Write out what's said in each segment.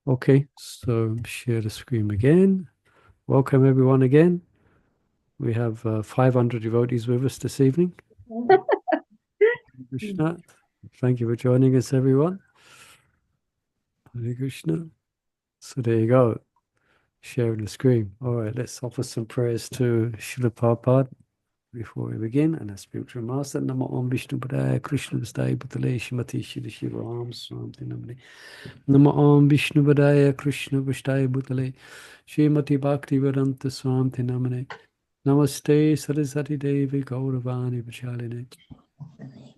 Okay, so share the screen again. Welcome everyone again. We have 500 devotees with us this evening. Krishna. Thank you for joining us, everyone. Hare Krishna. So there you go, sharing the screen. All right, let's offer some prayers to Srila Prabhupada before we begin. And our spiritual master, Namo Om Vishnu Padaya Krishna Vastaya Bhutale Shrimati Shri Shri Ram Swami Namani. Namo Om Vishnu Padaya Krishna Vastaya Bhutale Shrimati Bhakti Vedanta Swami Namani. Namaste Saraswati Devi Gauravani Vachaline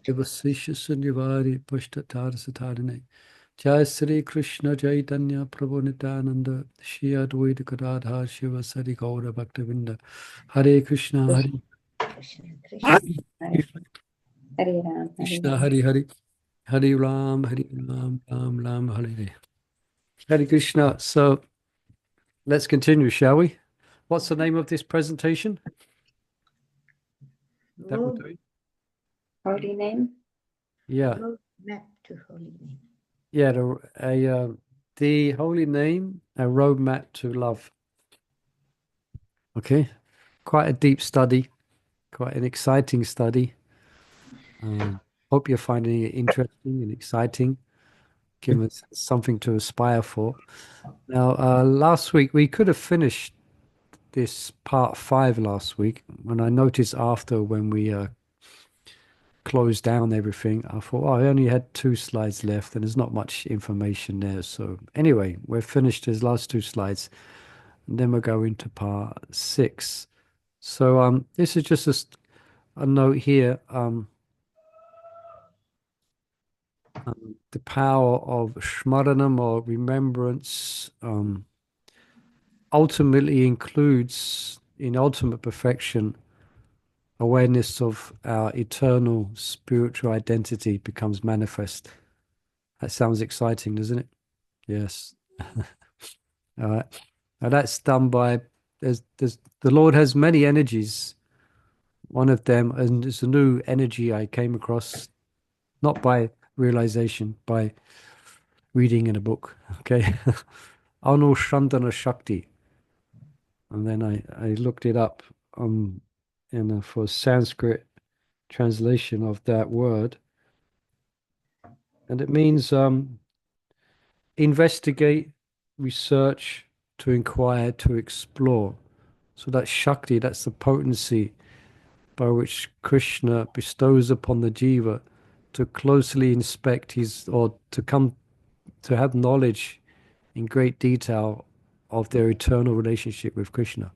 Devasisha Sunyavari Pushtatar Satarine Jai Sri Krishna Chaitanya Prabhu Nityananda Shri Advaita Gadadhar Shiva Sari Gaura Bhaktavinda Hare Krishna Hare Krishna Krishna Hare Hare Ram Krishna Hare Hare Hare Ram Ram Hare Hare Hare Krishna. So let's continue, shall we? What's the name of this presentation that we're doing? Holy name. Yeah. Map to holy name. Yeah, the holy name, a roadmap to love. Okay, quite a deep study, quite an exciting study. Hope you're finding it interesting and exciting. Give us something to aspire for. Now, last week we could have finished this part 5 last week. When I noticed after when we closed down everything, I thought, oh, I only had 2 slides left and there's not much information there. So anyway, we've finished his last 2 slides. And then we'll go into part 6. So this is just a note here. The power of smaranam or remembrance ultimately includes in ultimate perfection awareness of our eternal spiritual identity becomes manifest. That sounds exciting, doesn't it? Yes. All right. Now that's done by there's the Lord has many energies. One of them, and it's a new energy I came across, not by realization, by reading in a book. Okay. Anushandana Shakti. And then I looked it up for Sanskrit translation of that word. And it means investigate, research, to inquire, to explore. So that's Shakti, that's the potency by which Krishna bestows upon the jiva to closely inspect his, or to come to have knowledge in great detail of their eternal relationship with Krishna.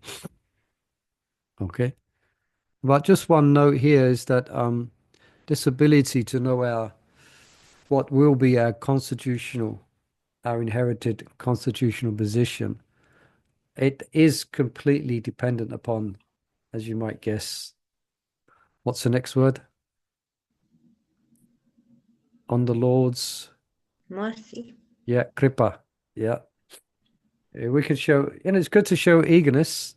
Okay. But just one note here is that this ability to know what will be our inherited constitutional position, it is completely dependent upon, as you might guess, what's the next word? On the Lord's mercy. Yeah, kripa. Yeah. We can show, and it's good to show eagerness,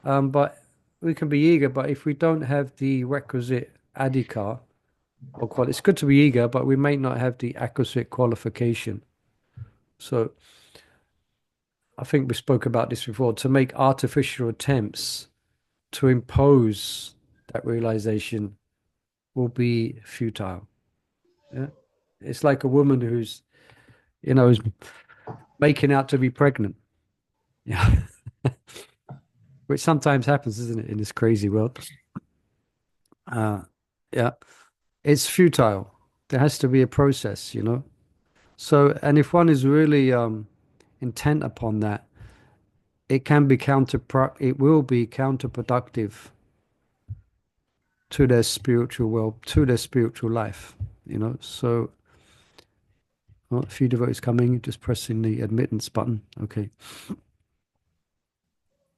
but we can be eager, but if we don't have the requisite adhikar, it's good to be eager, but we may not have the acquisite qualification. So I think we spoke about this before, to make artificial attempts to impose that realization will be futile. Yeah. It's like a woman who's, is making out to be pregnant. Yeah. Which sometimes happens, isn't it, in this crazy world? Yeah, it's futile. There has to be a process. So, and if one is really intent upon that, it will be counterproductive to their spiritual to their spiritual life. So, a few devotees coming, just pressing the admittance button. Okay.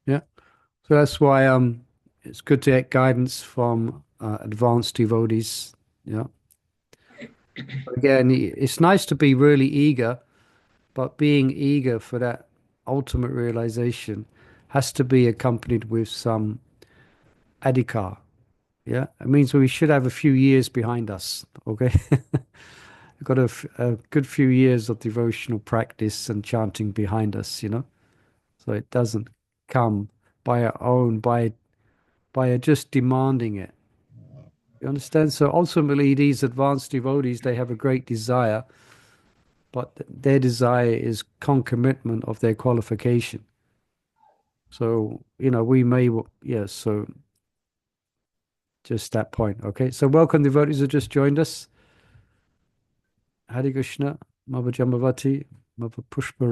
Yeah. So that's why it's good to get guidance from advanced devotees. Yeah. Again, it's nice to be really eager, but being eager for that ultimate realization has to be accompanied with some adhikar. Yeah, it means we should have a few years behind us. Okay. we've got a good few years of devotional practice and chanting behind us, you know. So it doesn't come by our own, by just demanding it. You understand? So ultimately, these advanced devotees, they have a great desire, but their desire is concomitant of their qualification. So, you know, we may, yes, so just that point. Okay. So welcome devotees who just joined us. Hare Krishna, Mother Jamavati, Mother Pushpa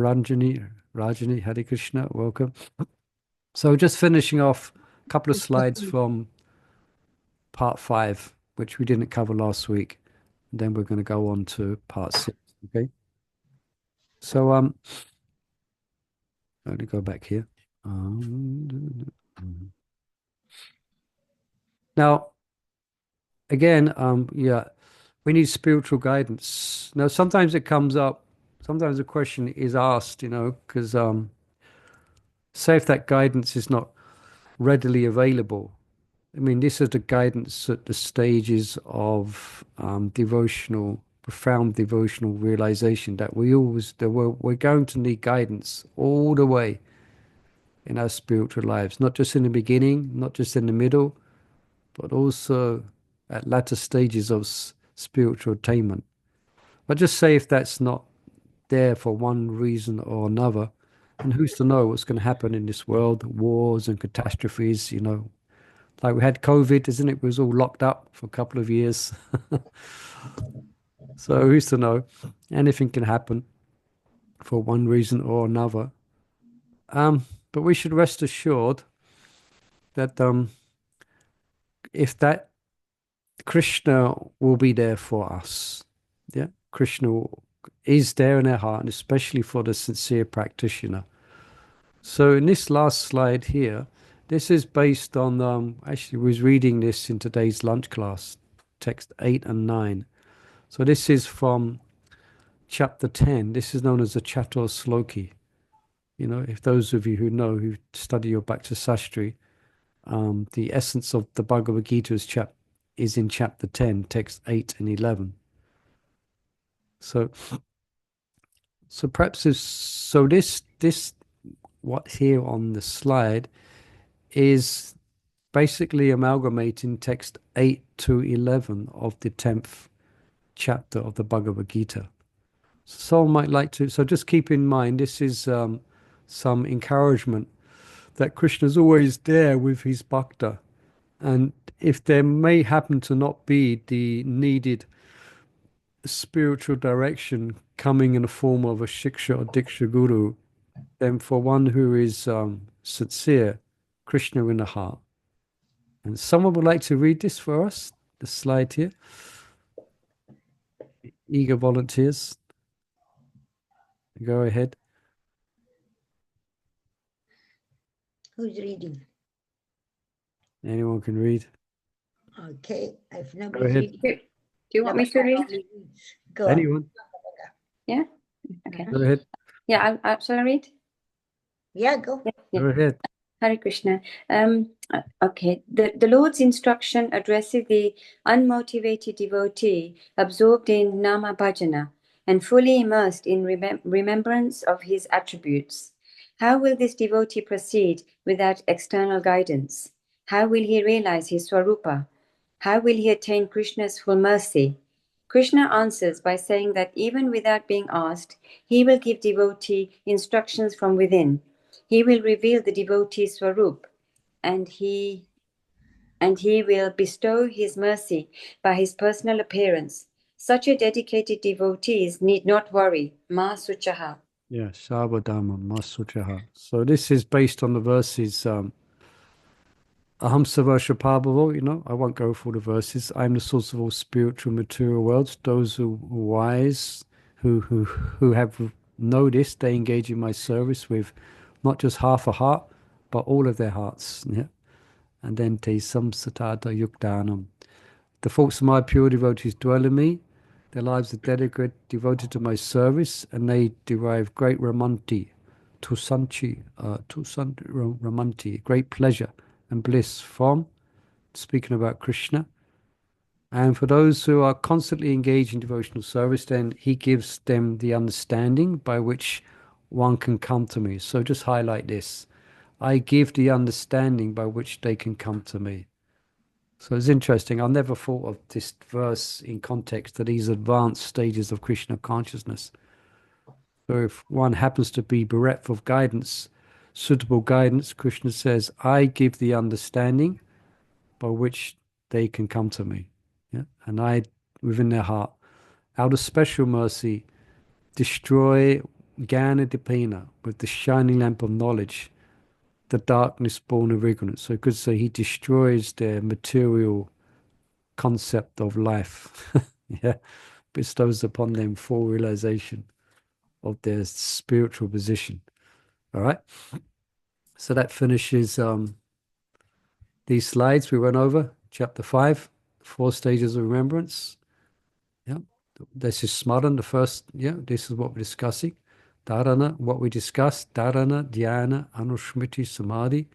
Rajani, Hare Krishna, welcome. So just finishing off a couple of slides from part 5, which we didn't cover last week. Then we're going to go on to part 6. Okay. So let me go back here. Now, again, yeah, we need spiritual guidance. Now, sometimes it comes up, sometimes a question is asked, you know, because say if that guidance is not readily available. I mean, this is the guidance at the stages of devotional, profound devotional realization that we're going to need guidance all the way in our spiritual lives, not just in the beginning, not just in the middle, but also at latter stages of spiritual attainment. But just say if that's not there for one reason or another, and who's to know what's going to happen in this world, wars and catastrophes, you know. Like we had COVID, isn't it? We was all locked up for a couple of years. So who's to know? Anything can happen for one reason or another. But we should rest assured that if that Krishna will be there for us. Yeah, Krishna is there in our heart, and especially for the sincere practitioner. So in this last slide here, this is based on actually was reading this in today's lunch class, text 8 and 9. So this is from chapter 10. This is known as the Chatur Sloki. You know, if those of you who know, who study your Bhakti Sastri, the essence of the Bhagavad Gita is in chapter 10, text 8 and 11. So perhaps this what's here on the slide is basically amalgamating text 8 to 11 of the 10th chapter of the Bhagavad Gita. So someone might like to, so just keep in mind, this is some encouragement that Krishna is always there with his bhakta. And if there may happen to not be the needed spiritual direction coming in the form of a shiksha or diksha guru, then for one who is sincere, Krishna in the heart. And someone would like to read this for us, the slide here. Eager volunteers, go ahead. Who's reading? Anyone can read. Okay, if Go nobody's ahead. reading. Do you want me to read? Go on. Anyone? Yeah. Okay. Go ahead. Yeah. Shall I read? Yeah, go. Yeah. Go ahead. Hare Krishna. Okay. The Lord's instruction addresses the unmotivated devotee absorbed in Nama Bhajana and fully immersed in remembrance of his attributes. How will this devotee proceed without external guidance? How will he realize his Swarupa? How will he attain Krishna's full mercy? Krishna answers by saying that even without being asked, he will give devotee instructions from within. He will reveal the devotee's Swarup, and he will bestow his mercy by his personal appearance. Such a dedicated devotees need not worry. Ma Suchaha. Yeah, Sarvadharma Masuchaha. So this is based on the verses Aham Savasha Pabhavo, you know, I won't go through the verses. I'm the source of all spiritual material worlds. Those who are wise, who have noticed, they engage in my service with not just half a heart, but all of their hearts. Yeah. And then te samsatata yuktanam. The folks of my pure devotees dwell in me. Their lives are dedicated, devoted to my service, and they derive great ramanti, ramanti, great pleasure and bliss from, speaking about Krishna, And for those who are constantly engaged in devotional service, then he gives them the understanding by which one can come to me. So just highlight this. I give the understanding by which they can come to me. So it's interesting. I never thought of this verse in context to these advanced stages of Krishna consciousness. So if one happens to be bereft of guidance, suitable guidance, Krishna says, I give the understanding by which they can come to me. Yeah. And I, within their heart, out of special mercy, destroy Jnana Dipena with the shining lamp of knowledge, the darkness born of ignorance. So you could say he destroys their material concept of life. Yeah. Bestows upon them full realization of their spiritual position. All right. So that finishes these slides we went over, chapter 5, 4 stages of remembrance. Yeah. This is smaran, the first, yeah, this is what we're discussing. Dharana, what we discussed, dharana, dhyana, anushmriti, samadhi,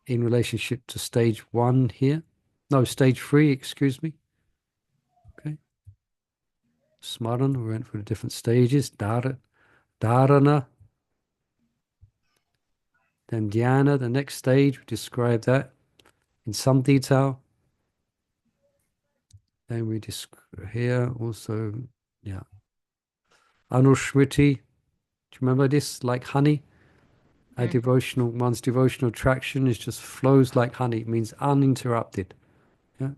in relationship to stage 1 here. No, stage 3, excuse me. Okay. Smaran, we went through the different stages. Dharana, then dhyana, the next stage, we described that in some detail. Then we describe here also, yeah. Anushmriti, do you remember this? Like honey? A devotional, one's devotional traction is just flows like honey. It means uninterrupted. Yeah.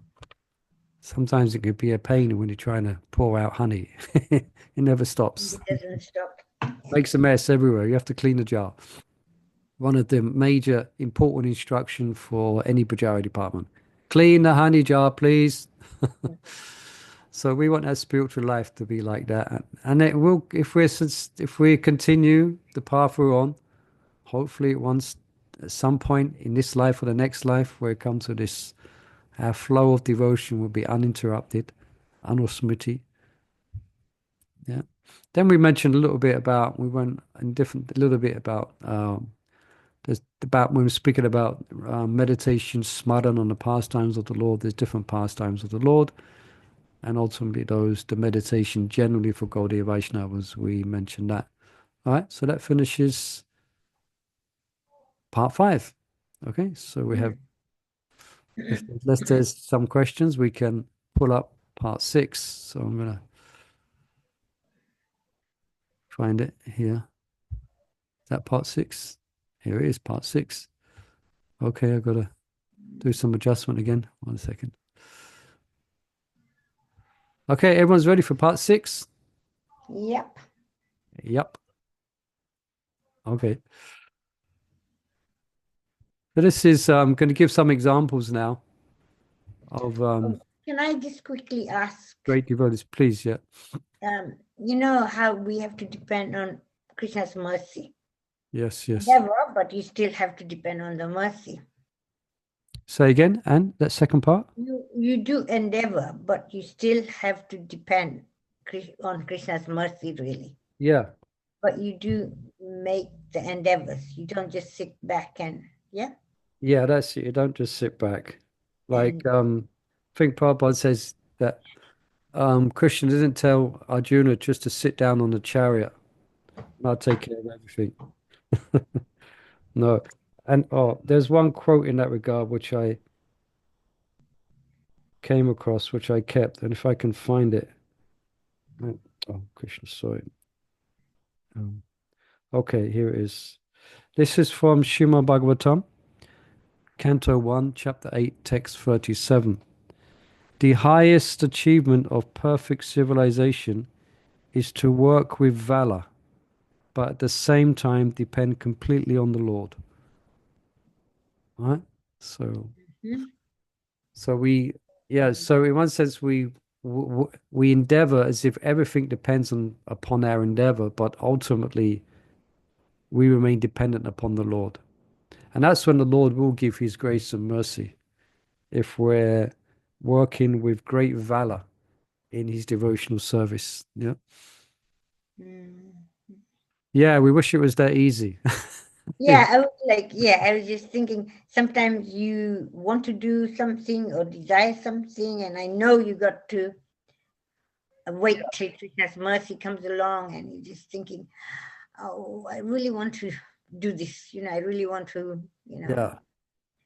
Sometimes it could be a pain when you're trying to pour out honey. It never stops. It doesn't stop. Makes a mess everywhere. You have to clean the jar. One of the major important instruction for any Pujari department. Clean the honey jar, please. So we want our spiritual life to be like that. And it will, if we continue the path we're on, hopefully at some point in this life or the next life where it comes to this, our flow of devotion will be uninterrupted, anusmriti. Yeah. Then we mentioned a little bit about, we went in different, a little bit about, there's about when we're speaking about meditation, smaran on the pastimes of the Lord, there's different pastimes of the Lord. And ultimately the meditation generally for Gaudiya Vaishnavas, we mentioned that. All right, so that finishes part 5. Okay, so we have, unless there's some questions, we can pull up part 6. So I'm going to find it here. Is that part 6? Here it is, part 6. Okay, I've got to do some adjustment again. 1 second. Okay, everyone's ready for part 6? Yep. Yep. Okay. So this is, I'm going to give some examples now of Can I just quickly ask, great devotees. Please, yeah. you know how we have to depend on Krishna's mercy? Yes, yes. Never, but you still have to depend on the mercy. Say again, and that second part? You do endeavor, but you still have to depend on Krishna's mercy, really. Yeah. But you do make the endeavors. You don't just sit back and, yeah? Yeah, that's it. You don't just sit back. Like, I think Prabhupada says that Krishna didn't tell Arjuna just to sit down on the chariot and I'll take care of everything. No. And there's one quote in that regard which I came across, which I kept, and if I can find it. Oh, Krishna, sorry. Okay, here it is. This is from Srimad Bhagavatam, Canto 1, Chapter 8, Text 37. The highest achievement of perfect civilization is to work with valor, but at the same time depend completely on the Lord. Right? So, so we, yeah. So in one sense, we endeavor as if everything depends upon our endeavor, but ultimately we remain dependent upon the Lord, and that's when the Lord will give His grace and mercy if we're working with great valor in His devotional service. Yeah. Yeah, we wish it was that easy. Yeah, I was like, yeah, I was just thinking sometimes you want to do something or desire something, and I know you got to wait till Krishna's mercy comes along, and you're just thinking, oh, I really want to do this, I really want to, Yeah.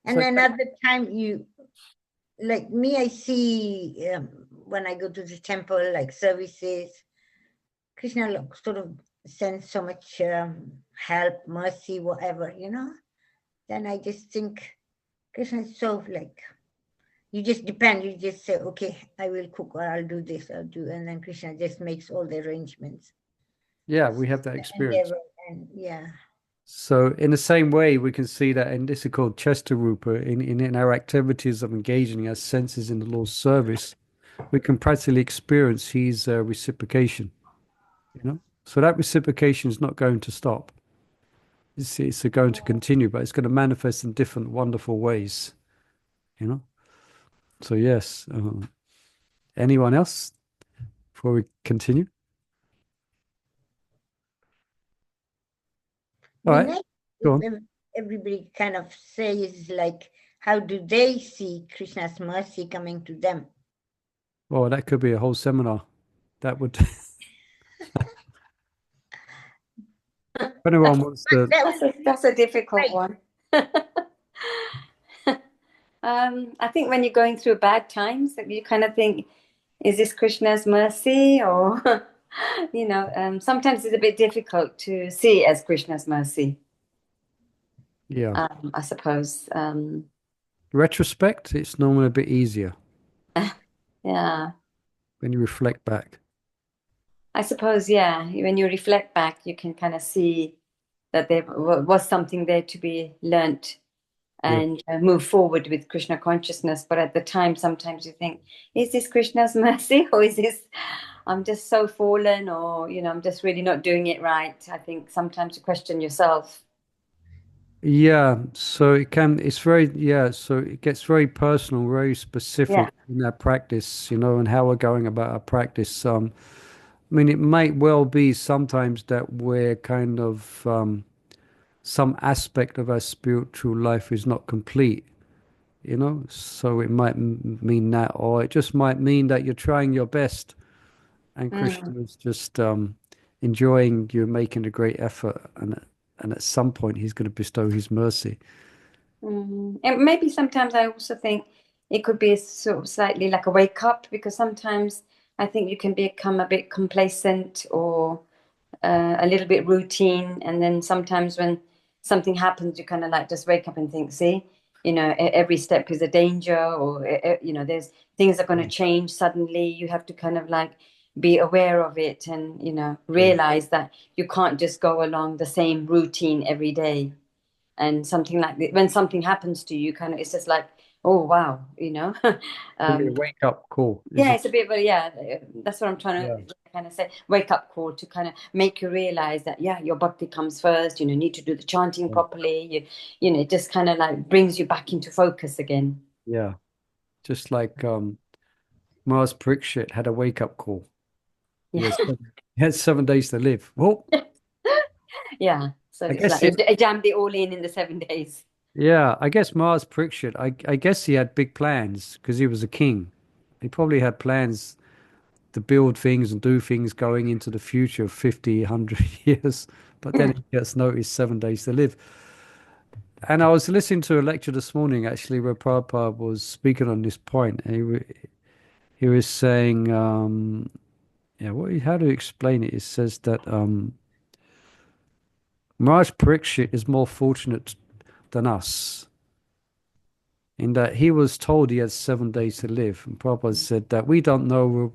And So another time like me, I see when I go to the temple, like services, Krishna sort of sends so much help, mercy, whatever. Then I just think Krishna is so like, you just depend, you just say, okay, I will cook or I'll do this, I'll do, and then Krishna just makes all the arrangements. yeah, we have that The experience. endeavor, and yeah. So in the same way, we can see that, and this is called Chester Rupa, in our activities of engaging our senses in the Lord's service, we can practically experience his reciprocation, you know? So that reciprocation is not going to stop. It's going to continue, but it's going to manifest in different wonderful ways, you know? So yes, anyone else before we continue? All Be right, nice go if on. everybody kind of says like, how do they see Krishna's mercy coming to them? Oh, that could be a whole seminar. That would, if anyone wants to, That would That's a difficult right. one. I think when you're going through bad times, that you kind of think, is this Krishna's mercy? Or, sometimes it's a bit difficult to see it as Krishna's mercy, yeah, I suppose. retrospect, it's normally a bit easier Yeah, when you reflect back. I suppose, yeah. When you reflect back, you can kind of see that there was something there to be learnt Yeah. and move forward with Krishna consciousness. But at the time, sometimes you think, is this Krishna's mercy, or is this, I'm just so fallen, or, I'm just really not doing it right? I think sometimes you question yourself. Yeah, so it's very, yeah, so it gets very personal, very Yeah. specific in our practice, and how we're going about our practice. I mean, it might well be sometimes that we're kind of, some aspect of our spiritual life is not complete, so it might mean that, or it just might mean that you're trying your best and Mm. Krishna is just enjoying you making a great effort, and at some point he's going to bestow his mercy. And maybe sometimes I also think it could be sort of slightly like a wake up, because sometimes I think you can become a bit complacent or a little bit routine. And then sometimes when something happens, you kind of like just wake up and think, see, every step is a danger, or, there's things are going to change suddenly. You have to kind of like be aware of it and, Yeah. realize that you can't just go along the same routine every day. And something like that, when something happens to you, kind of, it's just like, oh, wow, Give me a um, wake up call. Is yeah, it? it's a bit of a, yeah, that's what I'm trying Yeah. to kind of say. Wake up call to kind of make you realize that, yeah, your bhakti comes first, need to do the chanting Yeah. properly. It just kind of like brings you back into focus again. Yeah. Just like Mars Parikshit had a wake up call. He Yeah. has he had 7 days to live. Well, Yeah. So I it's guess like it, I jammed it all in the 7 days. yeah, I guess Mars Parikshit, I guess he had big plans because he was a king. He probably had plans to build things and do things going into the future of 50, 100 years. But then he gets noticed 7 days to live. And I was listening to a lecture this morning, actually, where Prabhupada was speaking on this point. And he was saying, yeah, how do you explain it? It says that Maharaj Parikshit is more fortunate than us in that he was told he had 7 days to live. And Prabhupada said that we don't know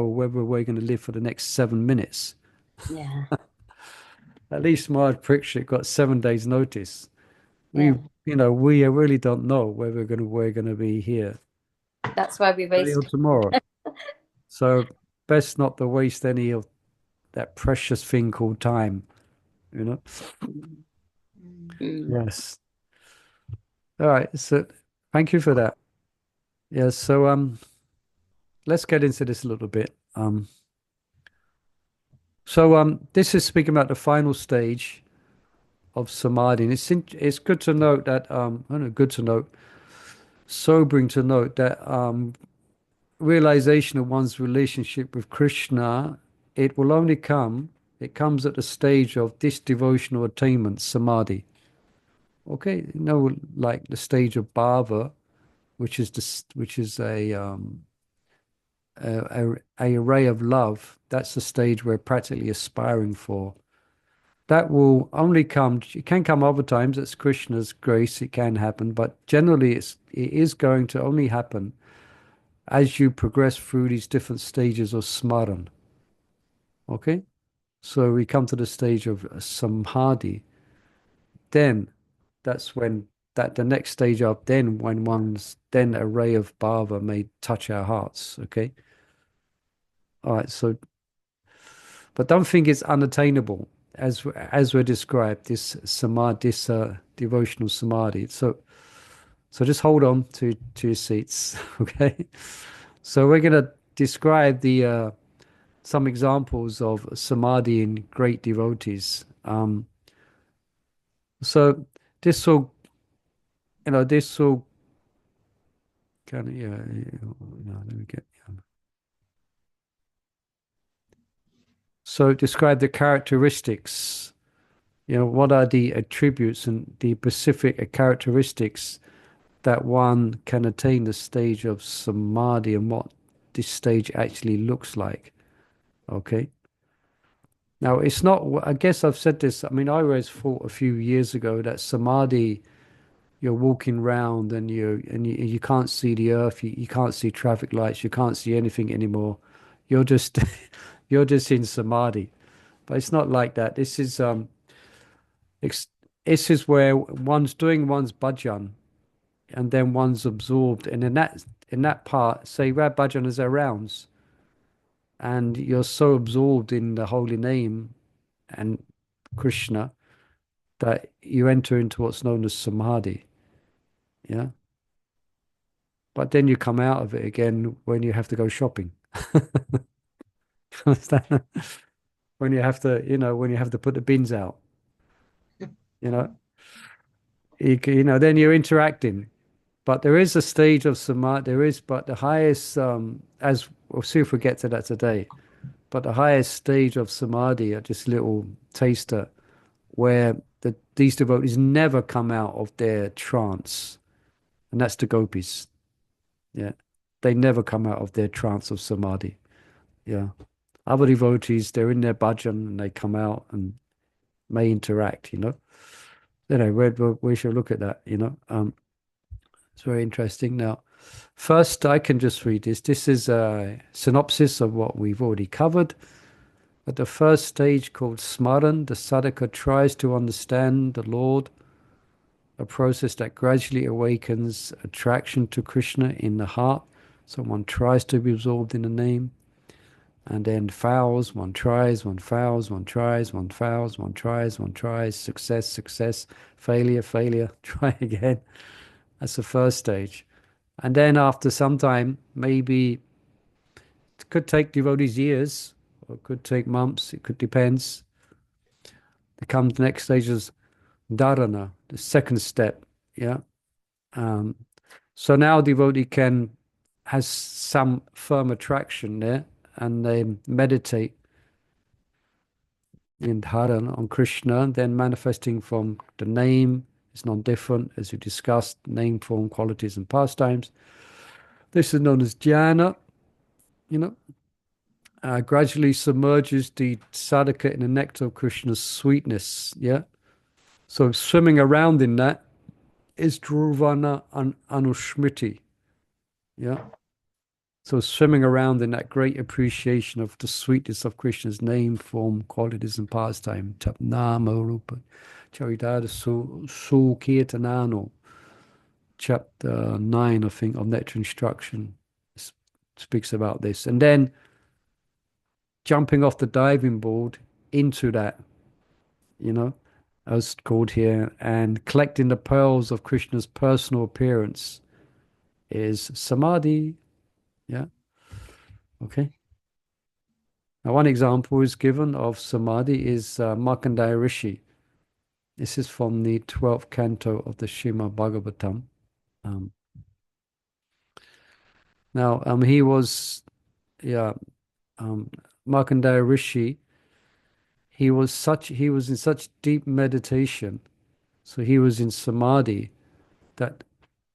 whether we're going to live for the next 7 minutes. Yeah. At least Maharaj Parikshit got 7 days notice. We, Yeah. we really don't know whether we're gonna be here That's why we today or waste. tomorrow. So best not to waste any of that precious thing called time, you know? Mm. Yes. All right. So thank you for that. Yeah. So let's get into this a little bit. So this is speaking about the final stage of samadhi. And it's good to note that I don't know, good to note, sobering to note that realization of one's relationship with Krishna, it will only come, it comes at the stage of this devotional attainment, samadhi. Okay, you know, like the stage of bhava, which is a ray of love. That's the stage we're practically aspiring for. That will only come. It can come other times. It's Krishna's grace. It can happen, but generally, it is going to only happen as you progress through these different stages of smaran. Okay, so we come to the stage of samadhi. Then that's when that the next stage up. Then when then a ray of bhava may touch our hearts. Okay, all right. So, but don't think it's unattainable as we're described this samadhi, this devotional samadhi. So just hold on to your seats. Okay, so we're gonna describe the some examples of samadhi in great devotees. So this will, this will kind of, let me get. So describe the characteristics. What are the attributes and the specific characteristics that one can attain the stage of samadhi and what this stage actually looks like. Okay. Now, it's not, I guess I've said this. I mean, I always thought a few years ago that samadhi, you're walking around and you can't see the earth, you can't see traffic lights, you can't see anything anymore. You're just you're just in samadhi. But it's not like that. Ex- this is where one's doing one's bhajan and then one's absorbed. And in that part, say Rab bhajan is our rounds, and you're so absorbed in the holy name and Krishna that you enter into what's known as samadhi. Yeah. But then you come out of it again when you have to go shopping. Understand? When you have to, when you have to put the bins out, you know, then you're interacting. But there is a stage of samadhi. There is, but the highest, as we'll see if we get to that today. But the highest stage of samadhi, just little taster, where these devotees never come out of their trance, and that's the gopis. Yeah, they never come out of their trance of samadhi. Yeah, other devotees, they're in their bhajan and they come out and may interact. We should look at that. It's very interesting. Now, first, I can just read this. This is a synopsis of what we've already covered. At the first stage called smaran, the sadhaka tries to understand the Lord, a process that gradually awakens attraction to Krishna in the heart. So one tries to be absorbed in the name, and then fails, one tries, one fails, one tries, one fails, one tries, one tries, success, success, failure, failure, try again. That's the first stage. And then after some time, maybe it could take devotees years, or it could take months, it could depends. The next stage is dharana, the second step. Yeah. Um, so now devotee has some firm attraction there, and they meditate in dharana on Krishna, then manifesting from the name is non-different, as we discussed, name, form, qualities, and pastimes. This is known as dhyana. You know, gradually submerges the sadhaka in the nectar of Krishna's sweetness. Yeah. So swimming around in that is Dhruvana and Anushmriti. Yeah. So swimming around in that great appreciation of the sweetness of Krishna's name, form, qualities, and pastime. Nama Rupa Charitata Kirtanano. Chapter 9, I think, of Nectar Instruction speaks about this. And then jumping off the diving board into that, as called here, and collecting the pearls of Krishna's personal appearance is samadhi. Yeah. Okay. Now, one example is given of samadhi is Markandeya Rishi. This is from the 12th canto of the Srimad Bhagavatam. Um, now, he was, yeah, um, Markandeya Rishi. He was in such deep meditation, so he was in samadhi that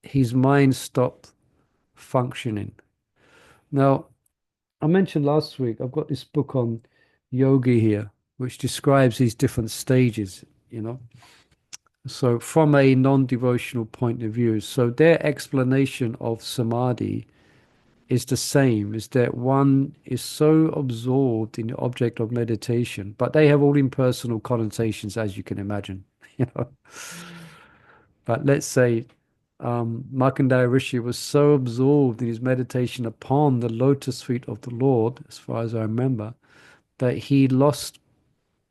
his mind stopped functioning. Now, I mentioned last week, I've got this book on yogi here, which describes these different stages, you know. So, from a non-devotional point of view, so their explanation of samadhi is the same, is that one is so absorbed in the object of meditation, but they have all impersonal connotations, as you can imagine, you know. But let's say Markandeya Rishi was so absorbed in his meditation upon the lotus feet of the Lord, as far as I remember, that he lost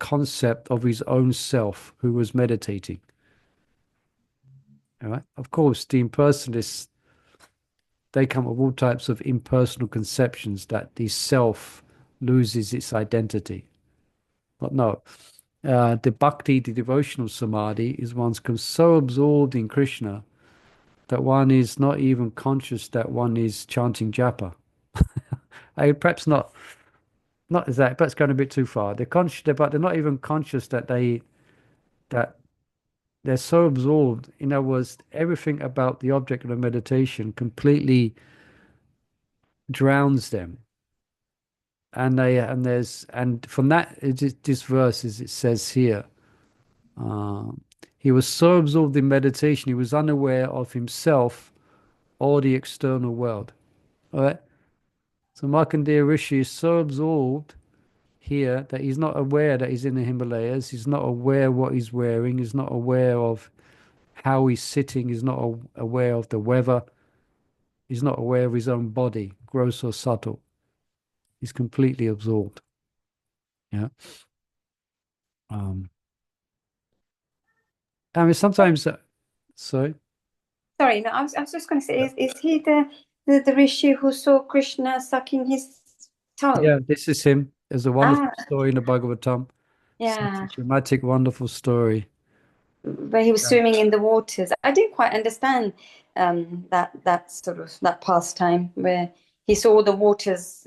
concept of his own self who was meditating. All right. Of course, the impersonalists, they come up with all types of impersonal conceptions that the self loses its identity. But no, the bhakti, the devotional samadhi, is one's comes so absorbed in Krishna that one is not even conscious that one is chanting japa. Perhaps not exactly, perhaps going a bit too far. They're conscious, but they're not even conscious that they're so absorbed. In other words, everything about the object of the meditation completely drowns them. And from that, this verse, as it says here, uh, he was so absorbed in meditation, he was unaware of himself or the external world. All right. So Markandeya Rishi is so absorbed here that he's not aware that he's in the Himalayas. He's not aware what he's wearing. He's not aware of how he's sitting. He's not aware of the weather. He's not aware of his own body, gross or subtle. He's completely absorbed. Yeah. Um, I mean, sometimes, sorry. Sorry, no, I was just going to say, is he the rishi who saw Krishna sucking his toe? Yeah, this is him. There's a wonderful Ah, story in the Bhagavatam. Such a yeah, dramatic, wonderful story. where he was Yeah. swimming in the waters. I didn't quite understand that sort of that pastime where he saw the waters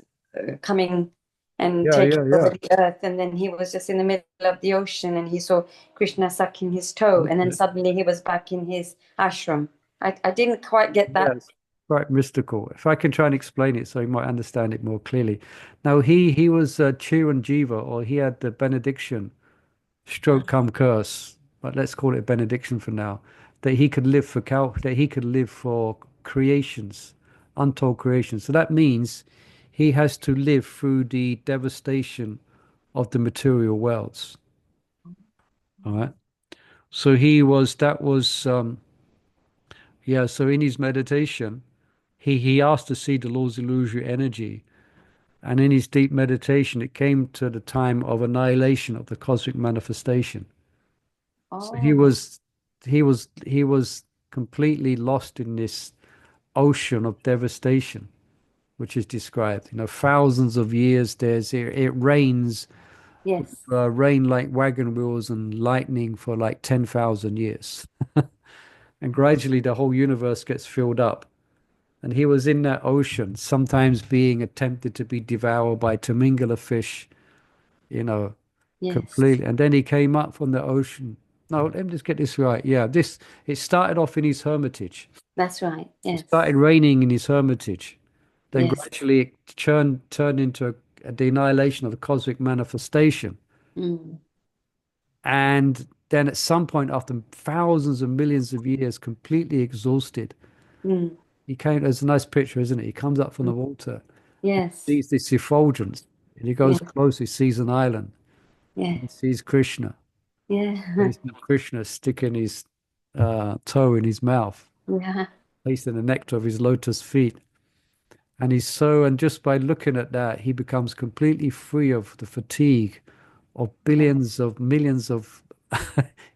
coming and Yeah, taking yeah, over yeah. the earth, and then he was just in the middle of the ocean, and he saw Krishna sucking his toe, and then suddenly he was back in his ashram. I didn't quite get that. Yes, quite mystical. If I can try and explain it so you might understand it more clearly. Now he was Chiranjiva, or he had the benediction, stroke come curse, but let's call it a benediction for now, that he could live for that he could live for creations, untold creations. So that means he has to live through the devastation of the material worlds. All right. So that was yeah, so in his meditation, he asked to see the Lord's illusory energy. And in his deep meditation, it came to the time of annihilation of the cosmic manifestation. So Oh, he was completely lost in this ocean of devastation, which is described. You know, thousands of years it rains, yes, rain like wagon wheels and lightning for like 10,000 years. And gradually the whole universe gets filled up. And he was in that ocean, sometimes being attempted to be devoured by Tamingala fish, you know, yes, completely. And then he came up from the ocean. No, let me just get this right. Yeah, it started off in his hermitage. that's right. It Yes, started raining in his hermitage. Then yes. gradually it turned into the annihilation of the cosmic manifestation. Mm, And then at some point, after thousands of millions of years, completely exhausted, mm, there's a nice picture, isn't it? He comes up from mm. the water, Yes, sees this effulgence, and he goes yeah, close, he sees an island, yeah, and he sees Krishna. yeah, He sees Krishna sticking his toe in his mouth, yeah. placing the nectar of his lotus feet. And just by looking at that, he becomes completely free of the fatigue of Yeah. billions of millions of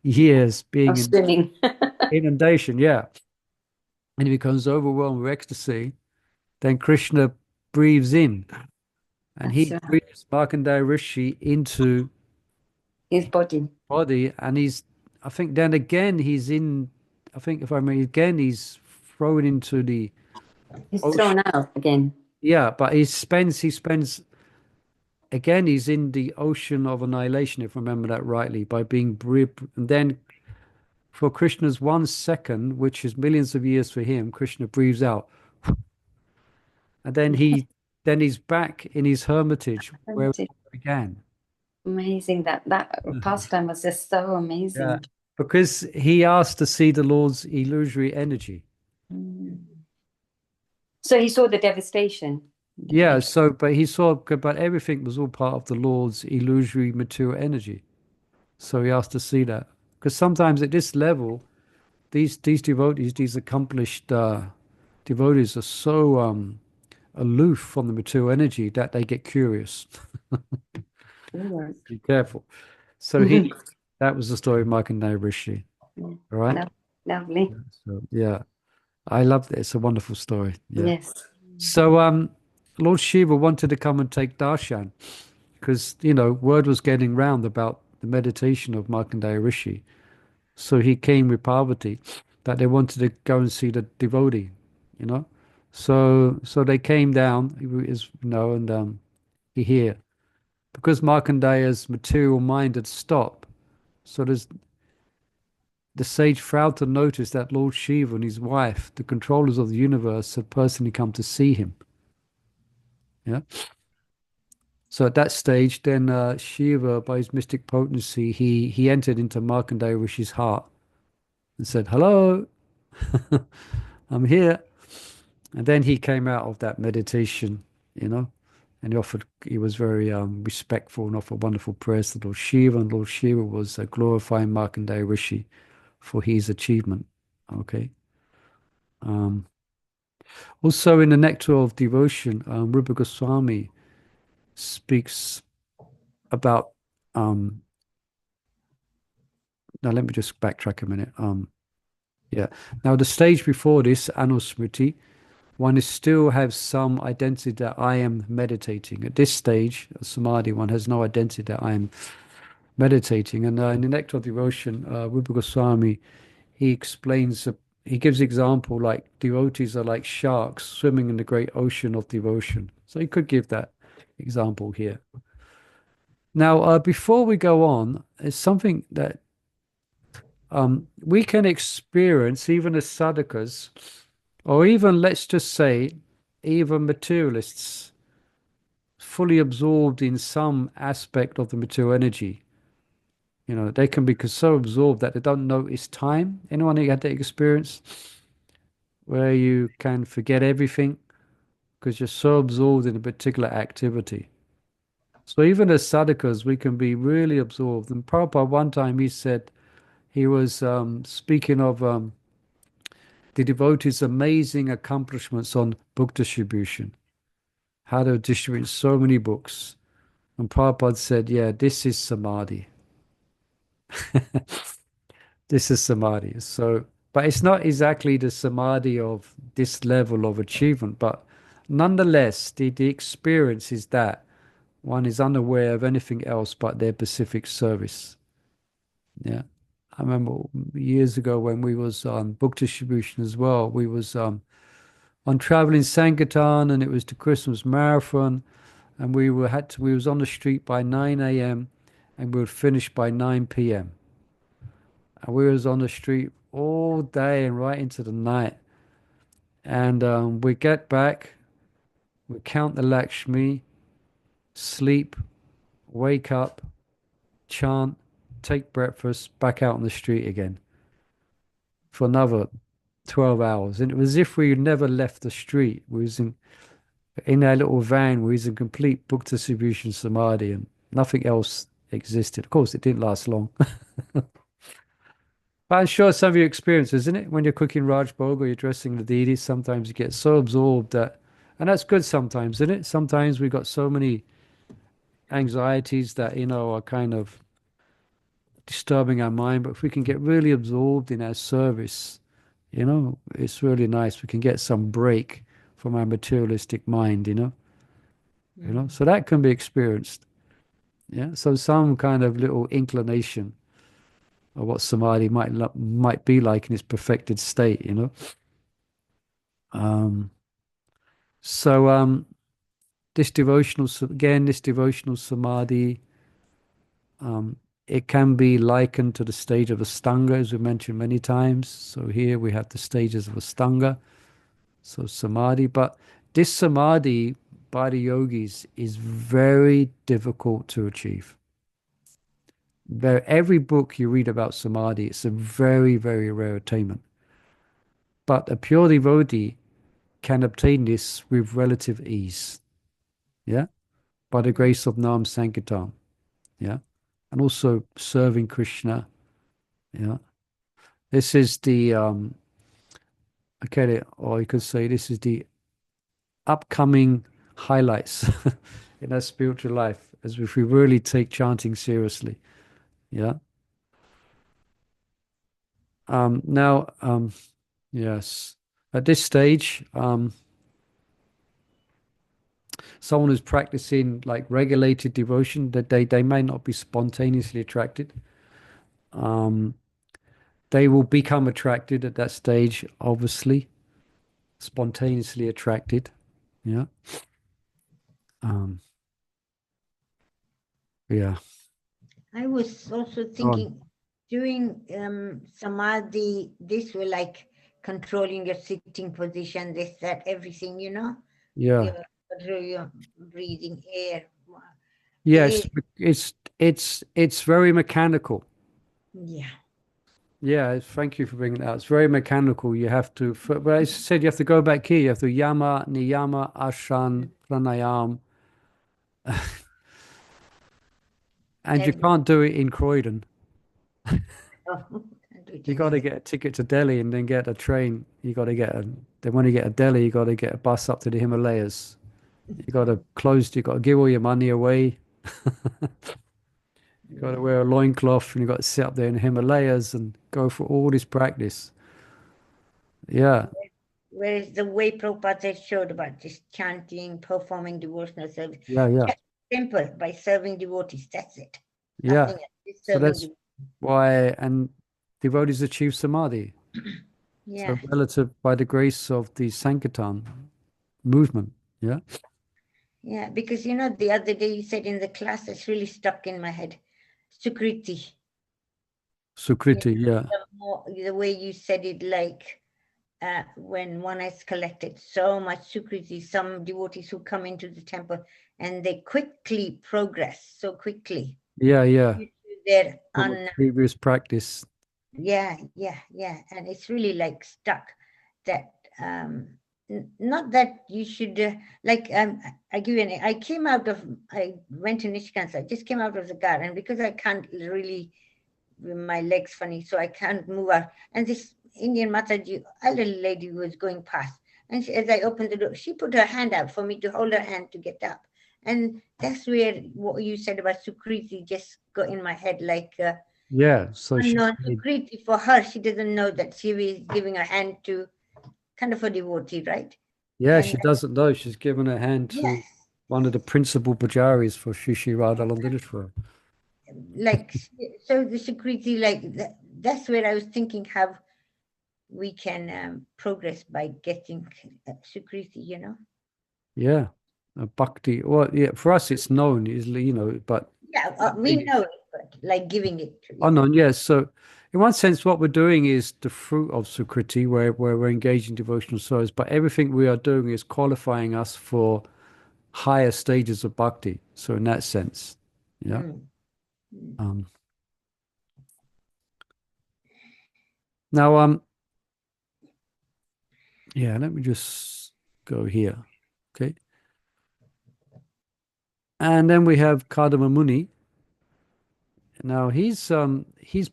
years being Of in swimming. inundation. Yeah. And he becomes overwhelmed with ecstasy. Then Krishna breathes in and That's he right. breathes Markandeya Rishi into His body. body, and I think then again he's in. I think if I remember again, he's thrown into the He's ocean. thrown out again. Yeah, but he spends again. He's in the ocean of annihilation, if I remember that rightly, by being and then for Krishna's 1 second, which is millions of years for him, Krishna breathes out, and then he's back in his hermitage where it began. Amazing, that pastime was just so Yeah, amazing. because he asked to see the Lord's illusory energy. So he saw the devastation. Yeah, but he saw, but everything was all part of the Lord's illusory material energy. So he asked to see that. Because sometimes at this level, these devotees, these accomplished devotees are so aloof from the material energy that they get curious. Be careful. So that was the story of Markandeya Rishi. All right. Lovely. So yeah, I love it. It's a wonderful story. Yeah. Yes. So Lord Shiva wanted to come and take darshan because word was getting round about the meditation of Markandeya Rishi. So he came with Parvati that they wanted to go and see the devotee, you know. So they came down, and he here because Markandeya's material mind had stopped. So the sage failed to notice that Lord Shiva and his wife, the controllers of the universe, had personally come to see him. Yeah. So at that stage, then Shiva, by his mystic potency, he entered into Markandeya Rishi's heart and said, "Hello, I'm here." And then he came out of that meditation, and he was very respectful and offered wonderful prayers to Lord Shiva, and Lord Shiva was glorifying Markandeya Rishi for his achievement. Okay. Also, in the Nectar of Devotion, Rupa Goswami speaks about. Now, let me just backtrack a minute. Yeah. Now, the stage before this, Anusmriti, one is still have some identity that I am meditating. At this stage, Samadhi, one has no identity that I am meditating. And in the Nectar of Devotion, Rupa Goswami, he explains, he gives example like devotees are like sharks swimming in the great ocean of devotion. So he could give that example here. Now, before we go on, it's something that we can experience even as sadhakas, or even, let's just say, even materialists fully absorbed in some aspect of the material energy. They can be so absorbed that they don't notice time. Anyone who had that experience where you can forget everything because you're so absorbed in a particular activity? So even as sadhakas, we can be really absorbed. And Prabhupada, one time he said, he was speaking of the devotees' amazing accomplishments on book distribution, how to distribute so many books. And Prabhupada said, yeah, this is Samadhi. This is Samadhi. So, but it's not exactly the Samadhi of this level of achievement, but nonetheless, the experience is that one is unaware of anything else but their specific service. Yeah. I remember years ago when we was on book distribution as well, we was on traveling Sankirtan, and it was the Christmas marathon, and we was on the street by 9 a.m. and we would finish by 9 p.m. And we was on the street all day and right into the night. And we get back, we count the Lakshmi, sleep, wake up, chant, take breakfast, back out on the street again for another 12 hours. And it was as if we never left the street. We was in our little van, we was in complete book distribution samadhi, and nothing else existed. Of course, it didn't last long. But I'm sure some of your experience, isn't it? When you're cooking Raj Bhog or you're dressing the deities, sometimes you get so absorbed that, and that's good sometimes, isn't it? Sometimes we've got so many anxieties that, are kind of disturbing our mind. But if we can get really absorbed in our service, it's really nice. We can get some break from our materialistic mind. So that can be experienced. Yeah. So some kind of little inclination or what samadhi might be like in its perfected state, you know. Um, so this devotional samadhi, um, it can be likened to the stage of Astanga, as we mentioned many times. So here we have the stages of Astanga, so samadhi. But this samadhi by the yogis is very difficult to achieve. Every book you read about samadhi, it's a very, very rare attainment. But a pure devotee can obtain this with relative ease. Yeah. By the grace of Nam Sankirtan. Yeah. And also serving Krishna. Yeah. This is the okay, or you could say this is the upcoming highlights in our spiritual life as if we really take chanting seriously. Yeah. Now, yes, at this stage, someone who's practicing like regulated devotion, that they may not be spontaneously attracted. Um, they will become attracted at that stage, obviously, spontaneously attracted. Yeah. Um, yeah. I was also Go on. thinking doing samadhi, this will like controlling your sitting position, this, that, everything, you know, Yeah. your breathing air. Yes, it's very mechanical. Yeah. Yeah, thank you for bringing it out. It's very mechanical. You have to, but as I said, you have to go back here. You have to yama, niyama, ashan, pranayam, and you Every, can't do it in Croydon. oh, can't do it You got to anywhere. get a ticket to Delhi and then get a train. You got to get a, then when you get to Delhi, you got to get a bus up to the Himalayas. You got to close, you got to give all your money away. You got to wear a loincloth and you got to sit up there in the Himalayas and go for all this practice. Yeah, Whereas the way Prabhupada had showed about just chanting, performing devotional service, yeah. just simple by serving devotees. That's it. Yeah. Nothing else. Just So serving that's devotees. why, and devotees achieve samadhi. Yeah. So relative by the grace of the Sankirtan movement. Yeah. Yeah. Because you know, the other day you said in the class, it's really stuck in my head. Sukriti. Yeah. Sukriti. Yeah. The way you said it, like when one has collected so much sukriti, some devotees who come into the temple and they quickly progress so quickly. Yeah. Due to their From a previous practice. yeah. And it's really like stuck that not that you should I give you I went to Nishkansa. I just came out of the car, and because I can't really, my legs funny, so I can't move out, and this Indian Mataji, elderly lady, was going past, and as I opened the door, she put her hand out for me to hold her hand to get up. And that's where what you said about Sukriti just got in my head, like Yeah. So she unknown Sukriti for her. She doesn't know that she was giving her hand to kind of a devotee, right? yeah, And she doesn't know. She's given her hand yes, to one of the principal pujaris for Shri Shri Radha. like so the Sukriti, like that's where I was thinking how we can progress by getting Sukriti, you know? Yeah. Bhakti. Well, yeah, for us it's known, is but Yeah, we know it, but like giving it to, yeah. unknown, yes. So in one sense, what we're doing is the fruit of Sukriti, where we're engaging devotional service, but everything we are doing is qualifying us for higher stages of bhakti. So in that sense, yeah. Mm. Mm. Um, now, yeah, let me just go here. Okay. And then we have Kadama Muni. Now he's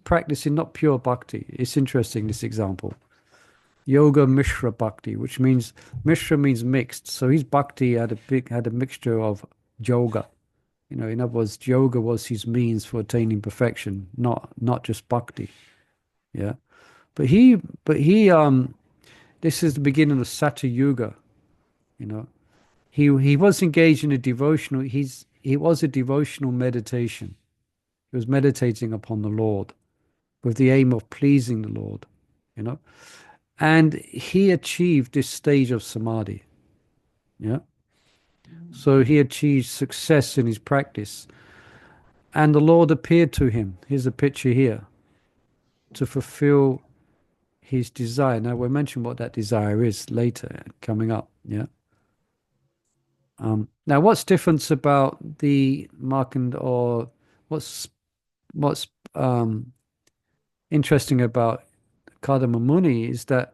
practicing not pure bhakti. It's interesting, this example. Yoga Mishra Bhakti, which means Mishra means mixed. So his bhakti had a mixture of yoga. In other words, yoga was his means for attaining perfection, not just bhakti. Yeah. But he this is the beginning of Satya Yuga, you know. He was engaged in a devotional, he was a devotional meditation. He was meditating upon the Lord. with the aim of pleasing the Lord, you know. And he achieved this stage of samadhi. Yeah. So he achieved success in his practice. And the Lord appeared to him. Here's a picture here to fulfill his desire. Now we'll mention what that desire is later, coming up. Yeah. Now, what's different about the Markand, or what's interesting about Kadama Muni is that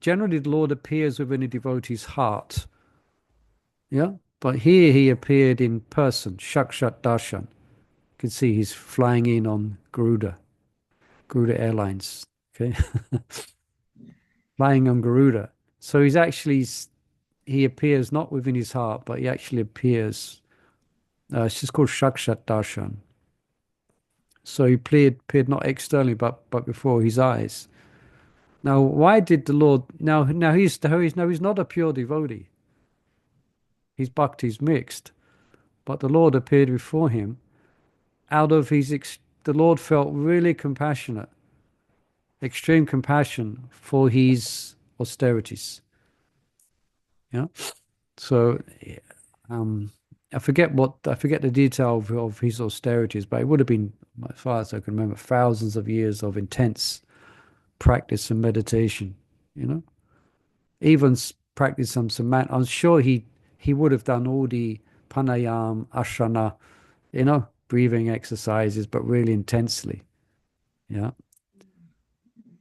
generally the Lord appears within a devotee's heart. Yeah, but here he appeared in person, Shakshat Darshan. You can see he's flying in on Garuda Airlines. Okay, flying on Garuda. So he appears not within his heart, but he actually appears. It's just called Shakshat Darshan. So he appeared not externally, but before his eyes. Now, why did the Lord? Now he's not a pure devotee. His bhakti is mixed, but the Lord appeared before him. The Lord felt really compassionate, extreme compassion for his austerities. Yeah. So, I forget the detail of his austerities, but it would have been, as far as I can remember, thousands of years of intense practice and meditation. You know, even practice some samadhi. I'm sure he would have done all the pranayam, asana, breathing exercises, but really intensely. Yeah.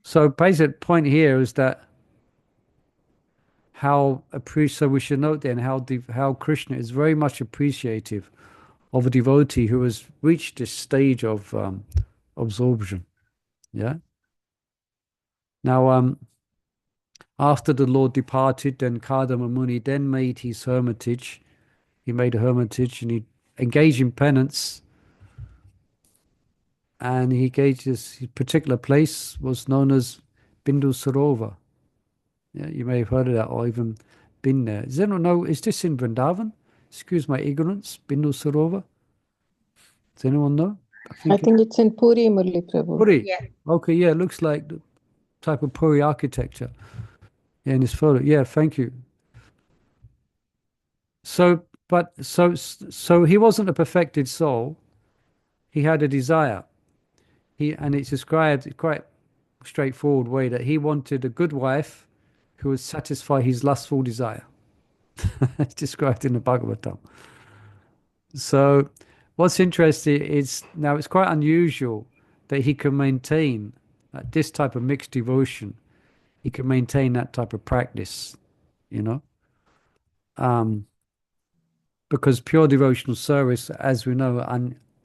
So basic point here is that so we should note then how Krishna is very much appreciative of a devotee who has reached this stage of absorption. Yeah. Now, after the Lord departed, then Kadama Muni then made his hermitage. He made a hermitage and he engaged in penance. And his particular place was known as Bindu Sarovar. Yeah, you may have heard of that or even been there. Does anyone know, is this in Vrindavan? Excuse my ignorance, Bindu Sarovar. Does anyone know? I think it's in Puri, Murli Prabhu. Puri. Yeah. Okay, yeah, it looks like the type of Puri architecture. Yeah, in this photo. Yeah, thank you. So he wasn't a perfected soul. He had a desire. And it's described quite straightforward way that he wanted a good wife who would satisfy his lustful desire. It's described in the Bhagavatam. So what's interesting is now it's quite unusual that he can maintain this type of mixed devotion. He can maintain that type of practice, you know. Because pure devotional service, as we know,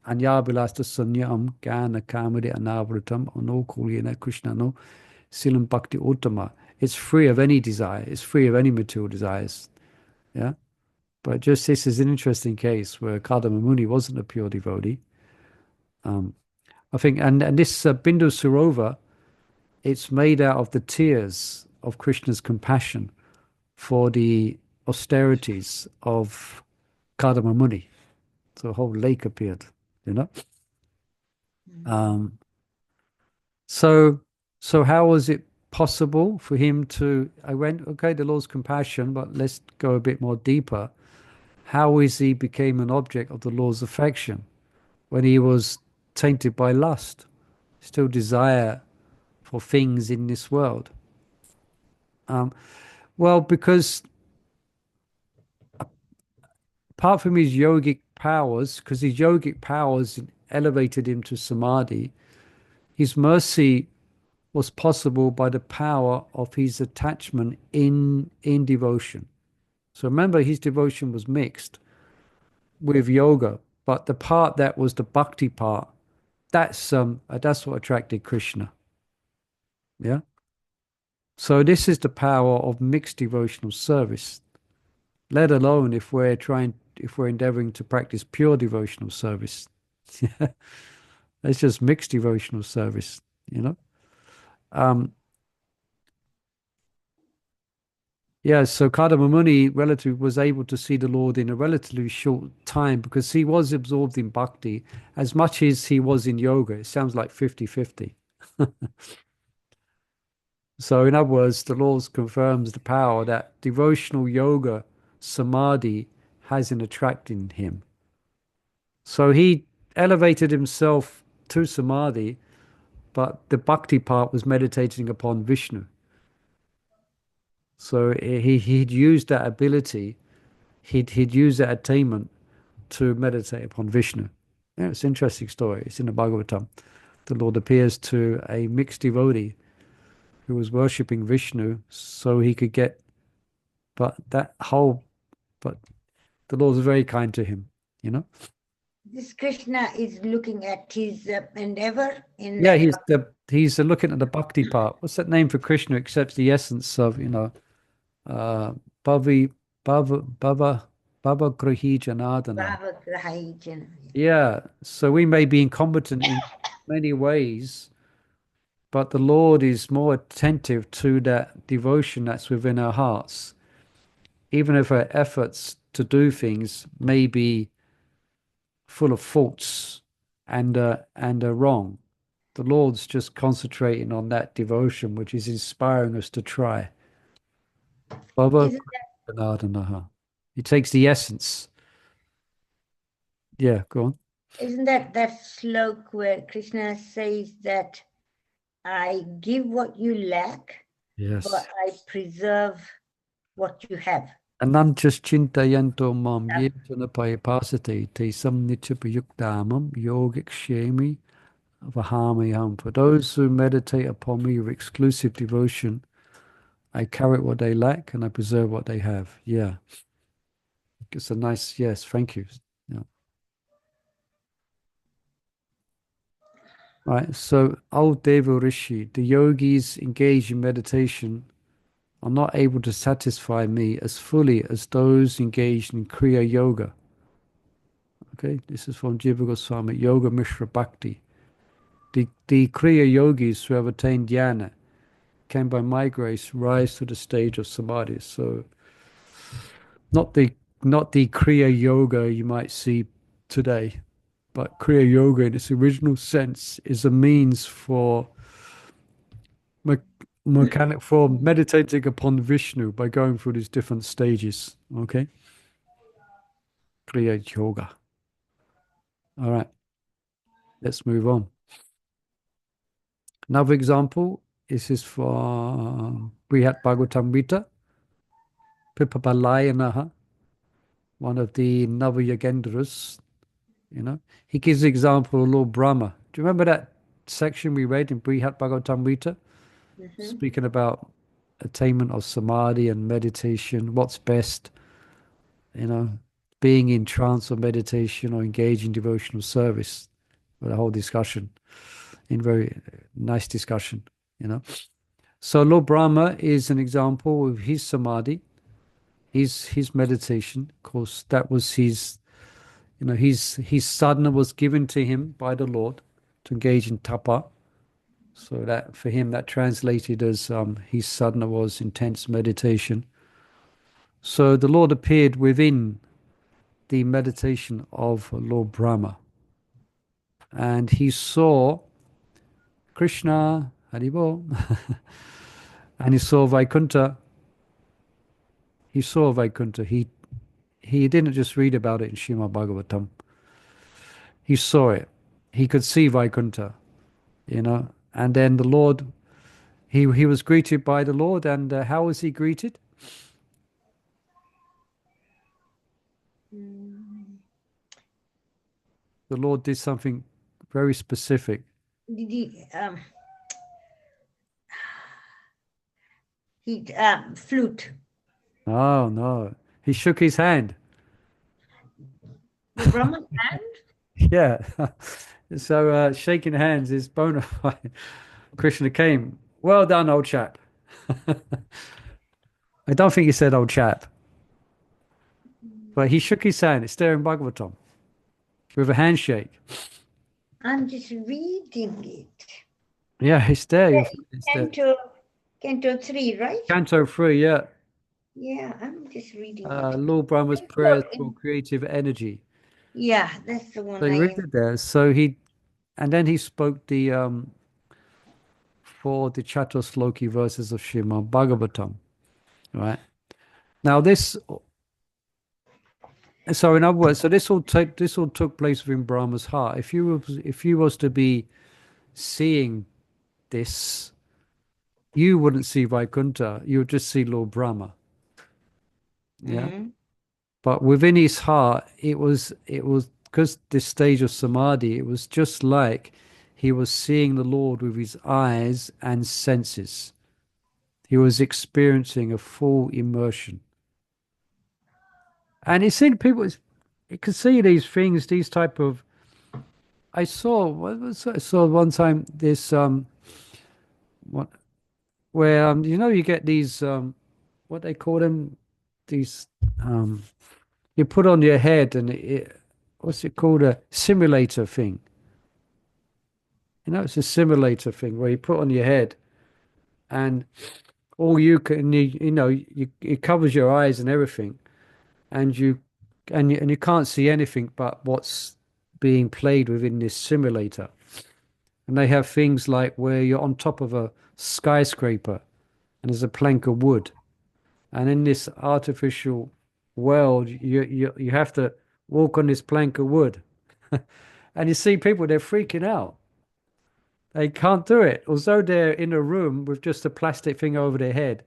Anyabilasta Sunyam Gana Kamadi Anavritam Anokulina Krishna no Silam Bhakti Uttama. It's free of any desire, it's free of any material desires. Yeah. But just this is an interesting case where Kadama Muni wasn't a pure devotee. I think, and this Bindu Sarova, it's made out of the tears of Krishna's compassion for the austerities of Kadama Muni. So a whole lake appeared, you know. So how was it possible for him to? I went, okay, the Lord's compassion, but let's go a bit more deeper. How is he became an object of the Lord's affection when he was tainted by lust, still desire for things in this world? Well, because apart from his yogic powers, because his yogic powers elevated him to samadhi, his mercy was possible by the power of his attachment in devotion. So remember, his devotion was mixed with yoga, but the part that was the bhakti part, that's what attracted Krishna. Yeah. So this is the power of mixed devotional service. Let alone if we're endeavoring to practice pure devotional service. It's just mixed devotional service, you know. Yeah, so Kadama Muni relative was able to see the Lord in a relatively short time because he was absorbed in bhakti as much as he was in yoga. It sounds like 50-50. So in other words, the Lord confirms the power that devotional yoga samadhi has in attracting him. So he elevated himself to samadhi, but the bhakti part was meditating upon Vishnu. So he'd used that ability, he'd used that attainment to meditate upon Vishnu. Yeah, it's an interesting story. It's in the Bhagavatam. The Lord appears to a mixed devotee who was worshipping Vishnu so he could get, but that whole, but the Lord is very kind to him, you know? This Krishna is looking at his endeavor in Yeah, that. he's looking at the bhakti part. What's that name for Krishna except the essence of, uh, Bhavi, Bhava Grahi Janardana. Bhava Grahijana. Yeah, so we may be incompetent in many ways, but the Lord is more attentive to that devotion that's within our hearts. Even if our efforts to do things may be full of faults and are wrong, the Lord's just concentrating on that devotion, which is inspiring us to try. Bhava Isn't Janardana. He takes the essence. Yeah, go on. Isn't that slok where Krishna says that I give what you lack, Yes. but I preserve what you have? Anantaschintayanto mam yejana payapasate te samnityapayuktamam yogikshemi vahamiham. For those who meditate upon me with exclusive devotion, I carry what they lack and I preserve what they have. Yeah. It's a nice, yes, thank you. Yeah. Right. So, old Deva Rishi, the yogis engaged in meditation are not able to satisfy me as fully as those engaged in Kriya Yoga. Okay, this is from Jiva Goswami, Yoga Mishra Bhakti. The Kriya yogis who have attained jnana can by my grace rise to the stage of samadhi. So not the Kriya yoga you might see today, but Kriya yoga in its original sense is a means for mechanic for meditating upon Vishnu by going through these different stages. Okay, Kriya yoga. All right, let's move on. Another example is from Brihat Bhagavatamrita, Pipapalayanaha, one of the Navayagendras, He gives the example of Lord Brahma. Do you remember that section we read in Brihat Bhagavatamrita? Speaking about attainment of samadhi and meditation, what's best, being in trance or meditation or engaging in devotional service, with a whole discussion, in very nice discussion, So Lord Brahma is an example of his samadhi, his meditation. Of course, that was his sadhana was given to him by the Lord to engage in tapa. So that for him that translated as his sadhana was intense meditation. So the Lord appeared within the meditation of Lord Brahma, and he saw Krishna, Haribol, and he saw Vaikuntha. He saw Vaikuntha. He didn't just read about it in Srimad Bhagavatam. He saw it. He could see Vaikuntha, And then the Lord, he was greeted by the Lord, and how was he greeted? The Lord did something very specific. Did he flute? Oh no, he shook his hand. The Brahman hand? Yeah. So shaking hands is bona fide. Krishna came. Well done, old chap. I don't think he said old chap, but he shook his hand. It's there in Bhagavatam with a handshake. I'm just reading it. Yeah, it's there. It's there. Canto 3, right? Canto 3, yeah. Yeah, I'm just reading. Lord Brahma's I prayers thought for creative energy. yeah, that's the one So you read it there. And then he spoke the for the Chatusloki verses of Srimad Bhagavatam, right? Now so in other words, so this all took place within Brahma's heart. If you was to be seeing this, you wouldn't see Vaikuntha, you would just see Lord Brahma. Yeah. Mm-hmm. But within his heart, it was because this stage of samadhi, it was just like he was seeing the Lord with his eyes and senses. He was experiencing a full immersion. And it seemed people you could see these things, these type of I saw one time this what where you get these what they call them, these um you put on your head and what's it called, a simulator thing. It's a simulator thing where you put on your head and all you can it covers your eyes and everything, and you can't see anything but what's being played within this simulator. And they have things like where you're on top of a skyscraper and there's a plank of wood, and in this artificial world you have to walk on this plank of wood. And you see people, they're freaking out. They can't do it. Although they're in a room with just a plastic thing over their head,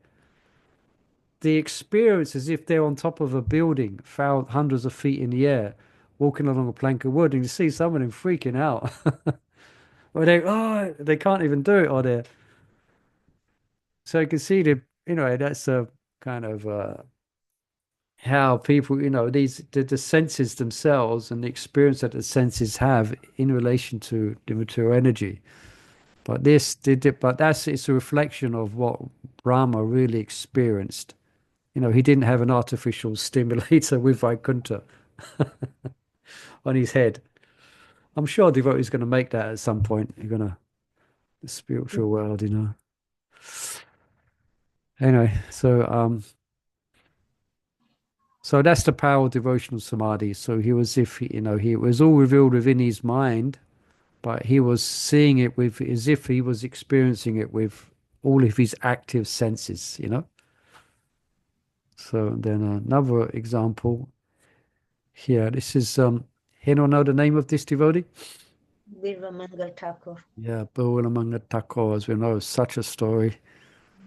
the experience is if they're on top of a building, hundreds of feet in the air, walking along a plank of wood, and you see some of them freaking out. Or they can't even do it, or they're so you can see that's a kind of how people, the senses themselves and the experience that the senses have in relation to the material energy. But it's a reflection of what Brahma really experienced. He didn't have an artificial stimulator with Vaikuntha on his head. I'm sure devotees going to make that at some point. You're going to the spiritual world. Anyway, so that's the power of devotional samadhi. So he was if he was all revealed within his mind, but he was seeing it with as if he was experiencing it with all of his active senses. So then another example here. This is anyone know the name of this devotee? Birva Mangal Thakur. Yeah, Bhuvanamanga Thakur, as we know, such a story,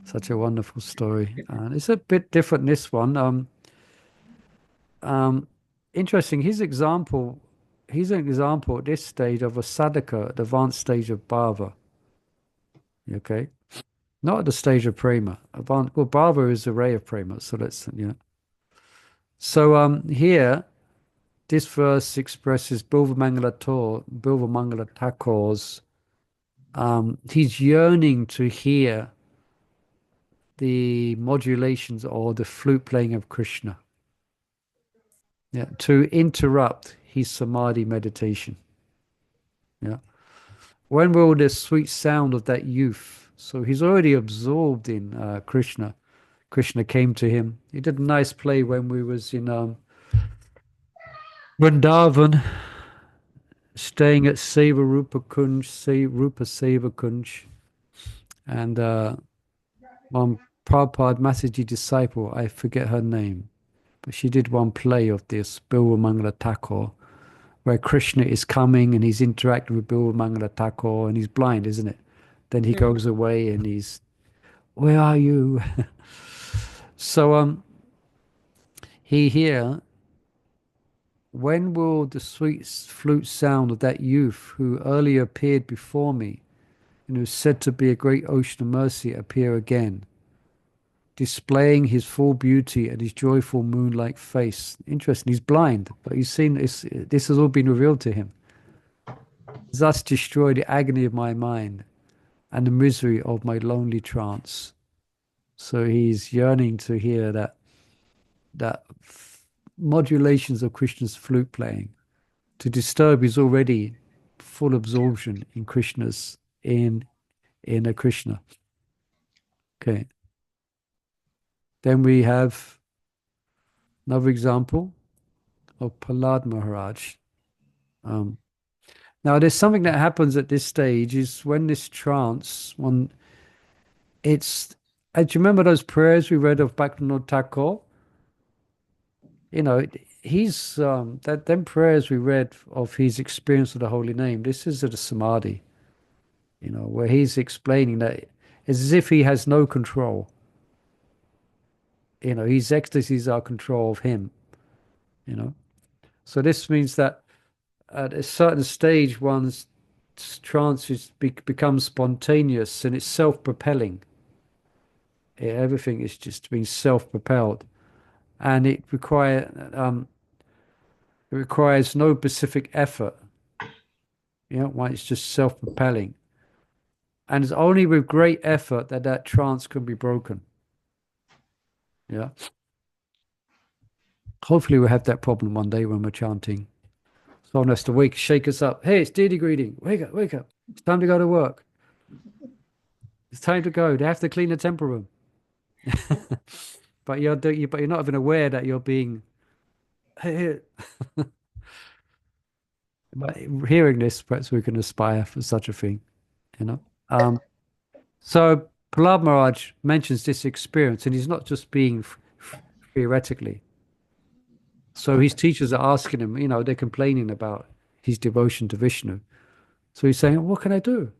such a wonderful story. And it's a bit different, this one. Interesting. He's an example at this stage of a sadhaka, the advanced stage of bhava. Okay. Not at the stage of prema. Well, bhava is a ray of prema. So So here, this verse expresses Bilva Thakur's he's yearning to hear the modulations or the flute playing of Krishna. Yeah, to interrupt his samadhi meditation. Yeah. When will the sweet sound of that youth? So he's already absorbed in Krishna. Krishna came to him. He did a nice play when we was in Vrindavan, staying at Rupa Seva Kunj, and one Prabhupada Mataji disciple, I forget her name, but she did one play of this, Bilva Mangala Thakur, where Krishna is coming and he's interacting with Bilva Mangala Thakur, and he's blind, isn't it? Then he goes away and where are you? So he here, when will the sweet flute sound of that youth who earlier appeared before me and who is said to be a great ocean of mercy appear again, displaying his full beauty and his joyful moon-like face? Interesting, he's blind, but he's seen this has all been revealed to him. Thus destroy the agony of my mind and the misery of my lonely trance. So he's yearning to hear that modulations of Krishna's flute playing, to disturb his already full absorption in a Krishna. Okay. Then we have another example of Prahlad Maharaj. Now, there's something that happens at this stage is when this trance, do you remember those prayers we read of Bhaktivinoda Thakur? You know, he's them prayers we read of his experience of the holy name. This is at a Samadhi, where he's explaining that it's as if he has no control. His ecstasies are control of him. So this means that at a certain stage, one's trance becomes spontaneous and it's self-propelling. Everything is just being self-propelled, and it requires no specific effort. One, it's just self-propelling, and it's only with great effort that trance can be broken. Yeah. Hopefully, we'll have that problem one day when we're chanting. Someone has to shake us up. Hey, it's deity greeting. Wake up, wake up. It's time to go to work. It's time to go. They have to clean the temple room. But you're not even aware that you're being. But hearing this, perhaps we can aspire for such a thing. So Prahlad Maharaj mentions this experience, and he's not just being theoretically. So his teachers are asking him, they're complaining about his devotion to Vishnu. So he's saying, what can I do?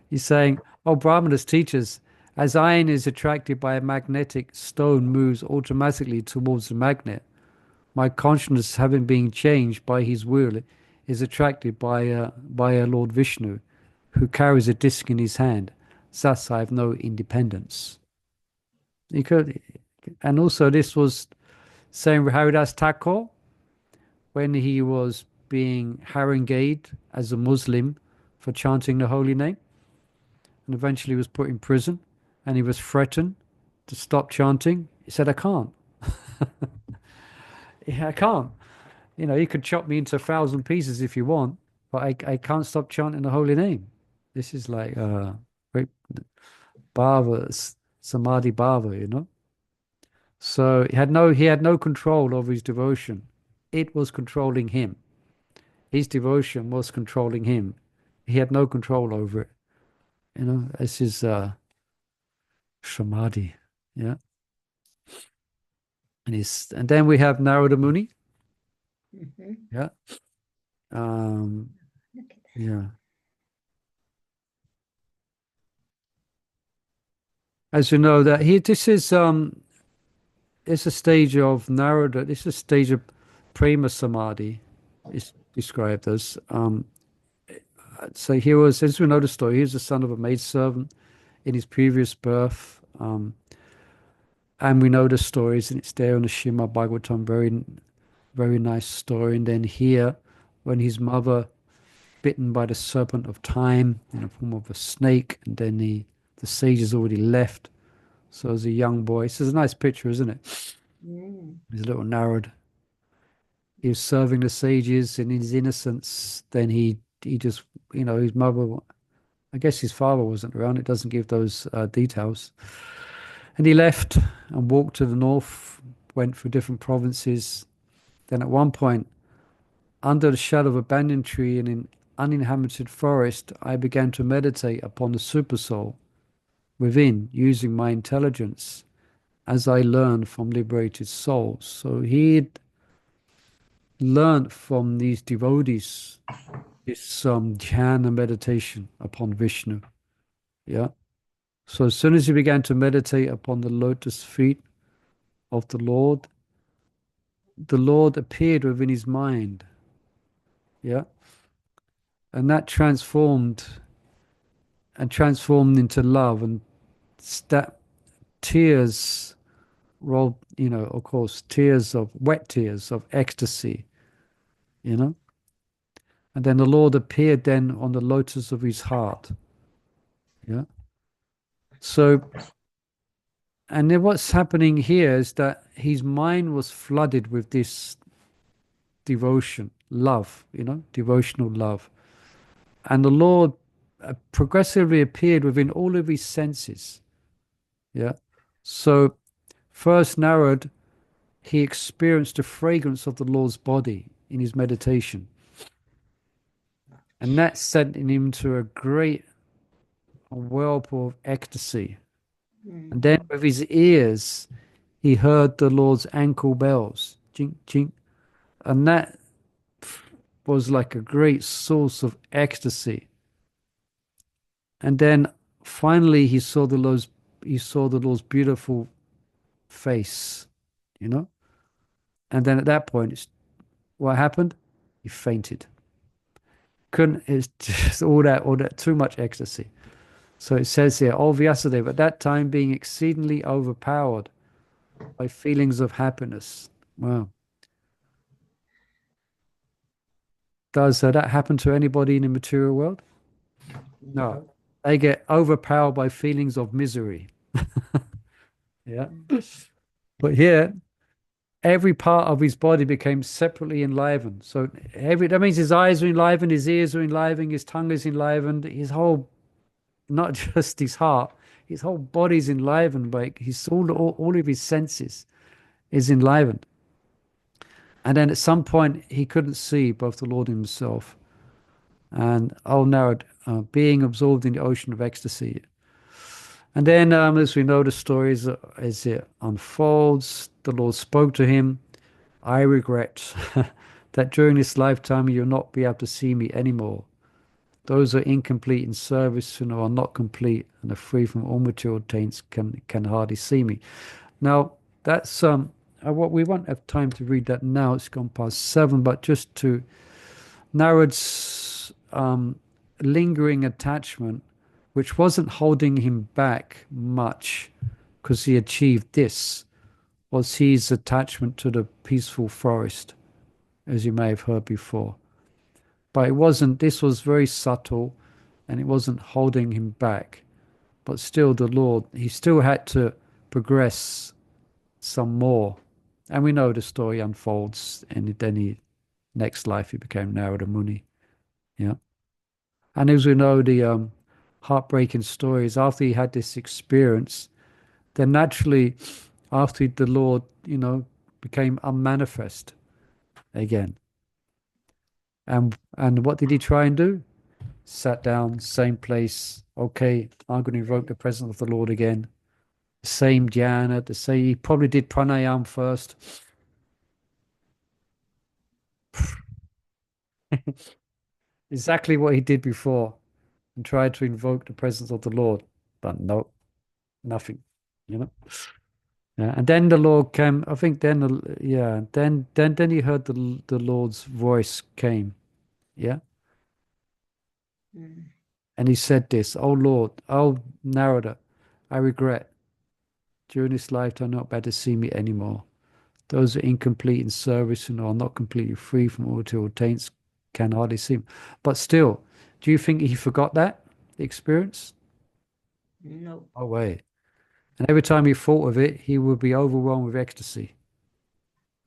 He's saying, oh, Brahmana's teachers, as iron is attracted by a magnetic stone moves automatically towards the magnet, my consciousness, having been changed by his will, is attracted by Lord Vishnu, who carries a disc in his hand. Thus I have no independence. And also this was saying Haridas Thakur, when he was being harangued as a Muslim for chanting the holy name, and eventually was put in prison, and he was threatened to stop chanting. He said, I can't. Yeah, I can't. You could chop me into 1,000 pieces if you want, but I can't stop chanting the holy name. This is like great bhava, samadhi bhava, So he had no control over his devotion. It was controlling him. His devotion was controlling him. He had no control over it. This is samadhi. Yeah. And then we have Narada Muni. Mhm. Yeah. Look at that. Yeah. As you know, this is it's a stage of Narada. This is a stage of prema samadhi. It's described as. So he was, as we know the story, he was the son of a maidservant in his previous birth. And we know the stories, and it's there on the Srimad Bhagavatam, very, very nice story. And then here, when his mother bitten by the serpent of time in the form of a snake, and then the sage has already left. So as a young boy, this is a nice picture, isn't it? Mm. He's a little narrowed. He was serving the sages in his innocence. Then he just, his mother, I guess his father wasn't around. It doesn't give those details. And he left and walked to the north, went through different provinces. Then at one point, under the shadow of a banyan tree in an uninhabited forest, I began to meditate upon the supersoul within, using my intelligence as I learned from liberated souls. So he'd learned from these devotees this dhyana meditation upon Vishnu. Yeah. So as soon as he began to meditate upon the lotus feet of the Lord appeared within his mind. Yeah. And that transformed into love, and that tears rolled, of course, wet tears of ecstasy, And then the Lord appeared then on the lotus of his heart. Yeah. So, and then what's happening here is that his mind was flooded with this devotion, love, devotional love. And the Lord progressively appeared within all of his senses. Yeah. So first Narad, he experienced the fragrance of the Lord's body in his meditation. And that sent him to a great whirlpool of ecstasy. And then with his ears, he heard the Lord's ankle bells, chink, chink. And that was like a great source of ecstasy. And then finally he saw the Lord's beautiful face, you know? And then at that point, what happened? He fainted. It's just all that, too much ecstasy. So it says here, O Vyasadeva, at that time being exceedingly overpowered by feelings of happiness. Wow. Does that happen to anybody in the material world? No. They get overpowered by feelings of misery. Yeah. But here, every part of his body became separately enlivened. So that means his eyes are enlivened, his ears are enlivened, his tongue is enlivened, his whole, not just his heart, his whole body's enlivened by all of his senses is enlivened. And then at some point he couldn't see both the Lord himself and Narad being absorbed in the ocean of ecstasy. And then, as we know the story, as it unfolds, the Lord spoke to him, I regret that during this lifetime you'll not be able to see me anymore. Those who are incomplete in service and are not complete and are free from all material taints can hardly see me. Now, that's what we won't have time to read that now. It's gone past 7, but just to Narad's lingering attachment, which wasn't holding him back much because he achieved this, was his attachment to the peaceful forest, as you may have heard before. But this was very subtle and it wasn't holding him back. But still, the Lord, he still had to progress some more. And we know the story unfolds, and then next life, he became Narada Muni. Yeah. And as we know, the heartbreaking stories, after he had this experience, then naturally, after the Lord, became unmanifest again. And what did he try and do? Sat down, same place. Okay, I'm going to invoke the presence of the Lord again. Same dhyana, he probably did pranayam first. Exactly what he did before, and tried to invoke the presence of the Lord. But no, nothing, Yeah. And then the Lord came, I think then he heard the Lord's voice came. Yeah. And he said this, Oh Lord, oh Narada, I regret during this lifetime not better to see me anymore. Those who are incomplete in service and are not completely free from all material taints can hardly see him. But still, do you think he forgot that experience? No. No way. And every time he thought of it, he would be overwhelmed with ecstasy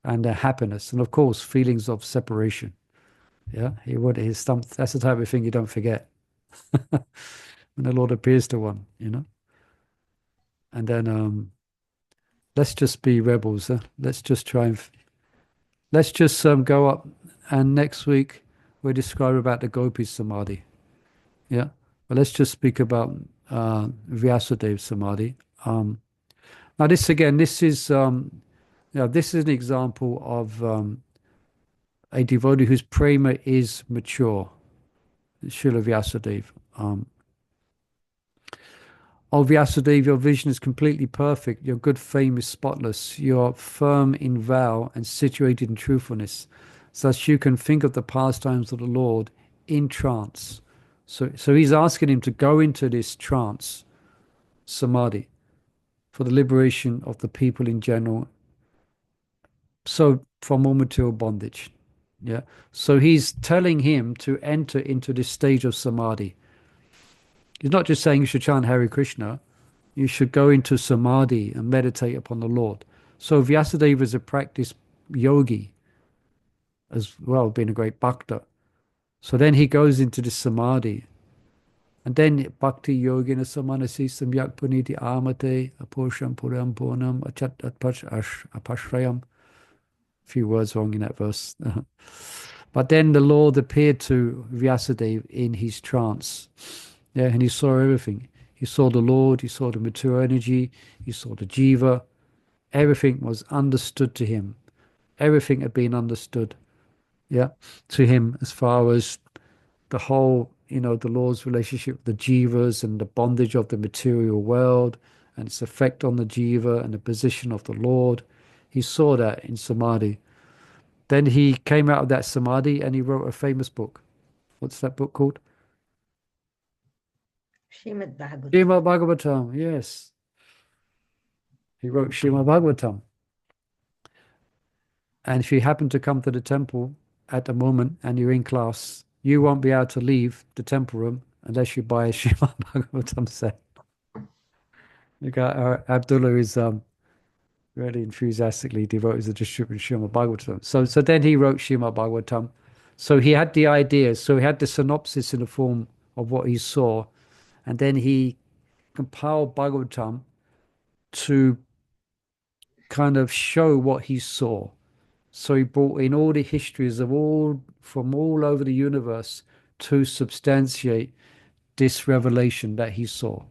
and happiness, and of course, feelings of separation. Yeah, that's the type of thing you don't forget when the Lord appears to one, And then let's just be rebels. Let's just let's just go up, and next week we'll describe about the Gopis Samadhi. Yeah, but let's just speak about Vyasadeva Samadhi. Now this is this is an example of a devotee whose prema is mature. Srila Vyasadeva. Oh, Vyasadeva, your vision is completely perfect. Your good fame is spotless. You are firm in vow and situated in truthfulness, such you can think of the pastimes of the Lord in trance. So he's asking him to go into this trance, samadhi, for the liberation of the people in general. So from all material bondage. Yeah. So he's telling him to enter into this stage of samadhi. He's not just saying you should chant Hare Krishna. You should go into samadhi and meditate upon the Lord. So Vyasadeva is a practiced yogi as well, being a great bhakta. So then he goes into this samadhi. And then Bhakti Yogina Samanasi Samyak Puniti Amate Aposham Puram Purnam Achat Apashrayam. A few words wrong in that verse. But then the Lord appeared to Vyasadeva in his trance. Yeah, and he saw everything. He saw the Lord, he saw the material energy, he saw the jiva. Everything was understood to him. Everything had been understood, yeah, to him as far as the whole, the Lord's relationship with the jivas and the bondage of the material world and its effect on the jiva and the position of the Lord. He saw that in Samadhi. Then he came out of that Samadhi and he wrote a famous book. What's that book called? Srimad Bhagavatam. Srimad Bhagavatam, yes. He wrote Srimad Bhagavatam. And if you happen to come to the temple at the moment and you're in class, you won't be able to leave the temple room unless you buy a Srimad Bhagavatam set. Abdullah is really enthusiastically devoted to distributing Srimad Bhagavatam. So then he wrote Srimad Bhagavatam. So he had the ideas. So he had the synopsis in the form of what he saw. And then he compiled Bhagavatam to kind of show what he saw. So he brought in all the histories from all over the universe to substantiate this revelation that he saw.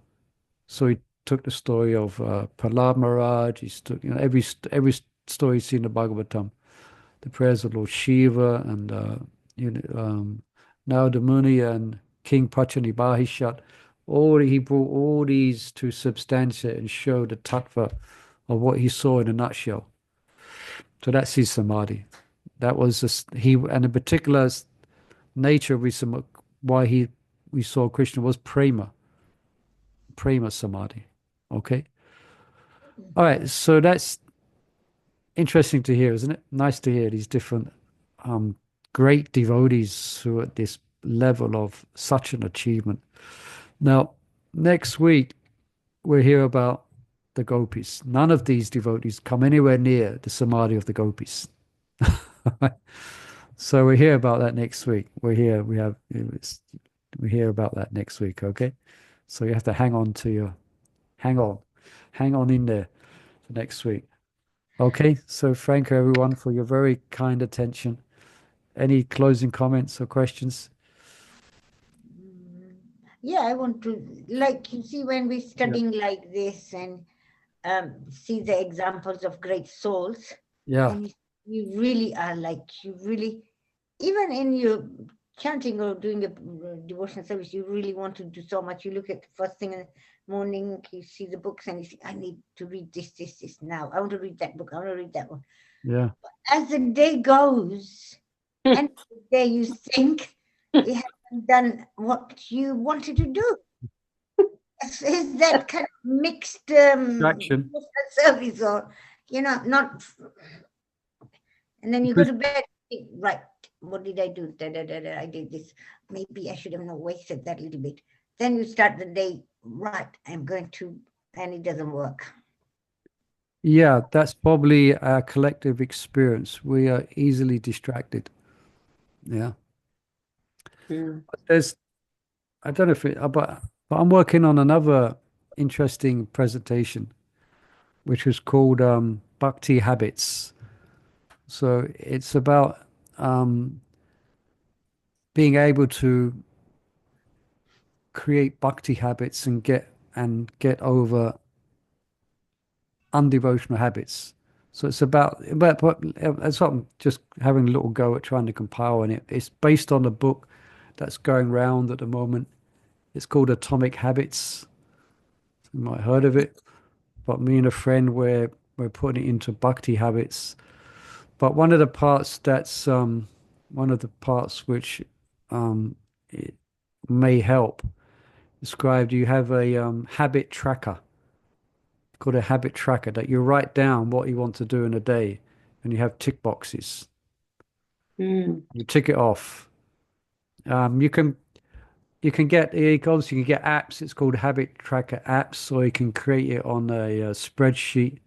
So he took the story of Prahlad Maharaj. He took every story seen in the Bhagavatam, the prayers of Lord Shiva and Narada Muni and King Pachanibahishat. He brought all these to substantiate and show the tattva of what he saw in a nutshell. So that's his Samadhi. That was and the particular nature of why we saw Krishna was prema Samadhi. Okay. All right. So that's interesting to hear, isn't it? Nice to hear these different great devotees who are at this level of such an achievement. Now, next week, we'll hear about the gopis. None of these devotees come anywhere near the Samadhi of the gopis. So we'll hear about that next week. We hear about that next week, okay? So you have to hang on in there for next week. Okay, so thank you everyone for your very kind attention. Any closing comments or questions? Yeah, I want to, like, you see, when we're studying like this and see the examples of great souls, Yeah. and you really are even in your chanting or doing a devotional service, you really want to do so much. You look at the first thing in the morning, you see the books and you think, I need to read this now. I want to read that book. I want to read that one. Yeah. But as the day goes, and the day you think you haven't done what you wanted to do. Is that kind of mixed service or, not. And then you go to bed, think, right, what did I do? I did this. Maybe I should have not wasted that little bit. Then you start the day, right, I'm going to, and it doesn't work. Yeah, that's probably our collective experience. We are easily distracted. Yeah. I don't know if but I'm working on another interesting presentation, which was called Bhakti Habits. So it's about being able to create bhakti habits and get over undevotional habits. So it's about that's what I'm just having a little go at trying to compile, and it's based on a book that's going around at the moment. It's called Atomic Habits. You might have heard of it, but me and a friend we're putting it into bhakti habits. But one of the parts which it may help described, you have a habit tracker called a habit tracker that you write down what you want to do in a day, and you have tick boxes. You tick it off. You can get apps. It's called habit tracker apps, or you can create it on a spreadsheet.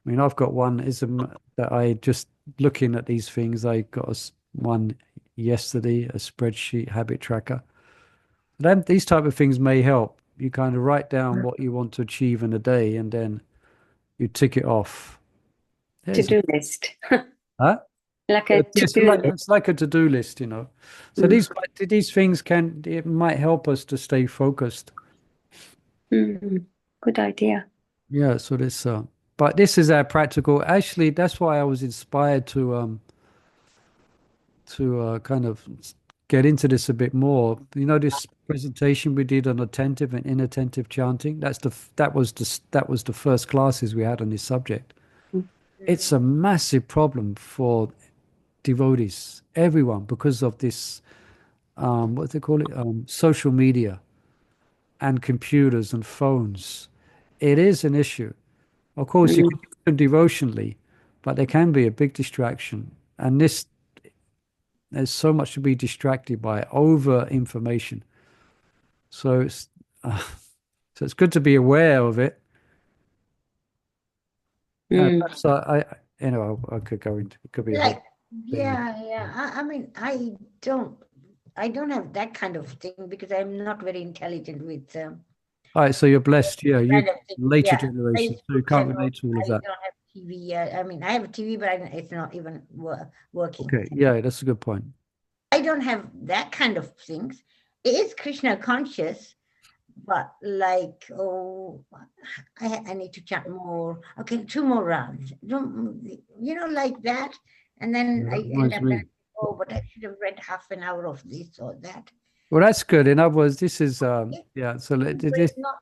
I mean, I've got one that I just looking at these things. I got one yesterday, a spreadsheet habit tracker. Then these type of things may help. You kind of write down what you want to achieve in a day, and then you tick it off. To-do list. Huh? Like a Yes, to-do list. it's like a to-do list, you know. So these things it might help us to stay focused. Good idea. Yeah, so this but this is our practical. Actually, that's why I was inspired to kind of get into this a bit more. You know, this presentation we did on attentive and inattentive chanting. That was the first classes we had on this subject. It's a massive problem for devotees, everyone, because of this what do they call it? Social media and computers and phones. It is an issue. Of course, you can use them devotionally, but they can be a big distraction. And there's so much to be distracted by over information. So it's good to be aware of it. Perhaps I could go into it. Could be a whole Like, yeah. I mean, I don't have that kind of thing because I'm not very intelligent with All right, so you're blessed. Yeah, you kind of thing. later Yeah, generation, so you can't relate to all of I that. don't have TV. I mean, I have a TV, but it's not even working. Okay, yeah, that's a good point. I don't have that kind of things. It is Krishna conscious, but like, oh, I need to chant more. Okay, 2 more rounds. Like that. And then Yeah, I that end reminds up me. like, oh, but I should have read half an hour of this or that. Well, that's good. In other words, this is yeah. So But it's not,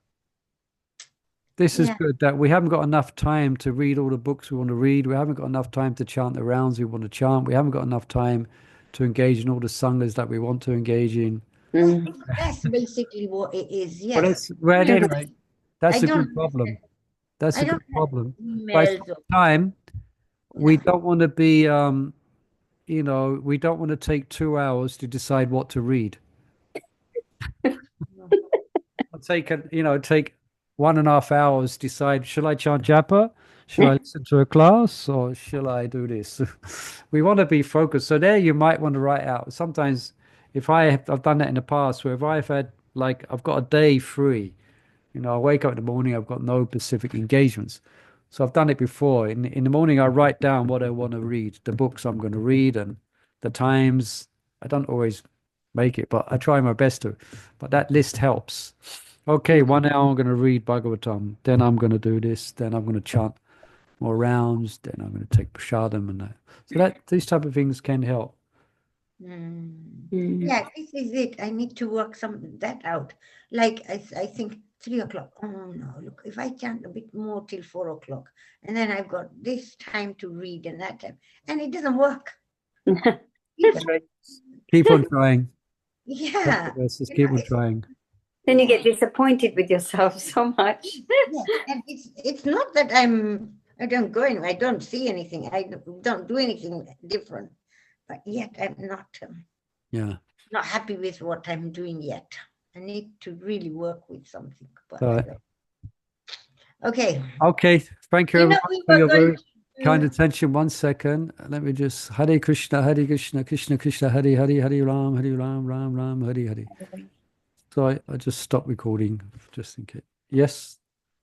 this is yeah. good that we haven't got enough time to read all the books we want to read. We haven't got enough time to chant the rounds we want to chant. We haven't got enough time to engage in all the sanghas that we want to engage in. That's basically what it is. Well, Yes. anyway, that's I a don't good problem. have That's I a don't good have problem. But at emails the or same time, we yeah. don't want to be, we don't want to take 2 hours to decide what to read. Take 1.5 hours, decide, shall I chant japa? Should I listen to a class or shall I do this? We want to be focused. So there you might want to write out. Sometimes I've done that in the past where if I've had I've got a day free, I wake up in the morning, I've got no specific engagements. So I've done it before. In the morning, I write down what I want to read, the books I'm going to read, and the times. I don't always make it, but I try my best to. But that list helps. Okay, 1 hour I'm going to read Bhagavatam. Then I'm going to do this. Then I'm going to chant more rounds. Then I'm going to take prasadam and that. So these type of things can help. Yeah, this is it. I need to work that out. Like I think 3 o'clock. Oh no, look, if I chant a bit more till 4 o'clock, and then I've got this time to read and that time, and it doesn't work. Keep on trying. Yeah. Just keep on trying. Then you get disappointed with yourself so much. Yeah, and it's not that I don't go anywhere. I don't see anything. I don't do anything different. But yet I'm not happy with what I'm doing yet. I need to really work with something. But okay. Okay. Thank you everyone for your very kind attention. 1 second. Let me just Hare Krishna, Krishna Krishna, Hare Hare, Hare Ram, Ram Ram, Hare Hare. So I just stopped recording just in case. Yes.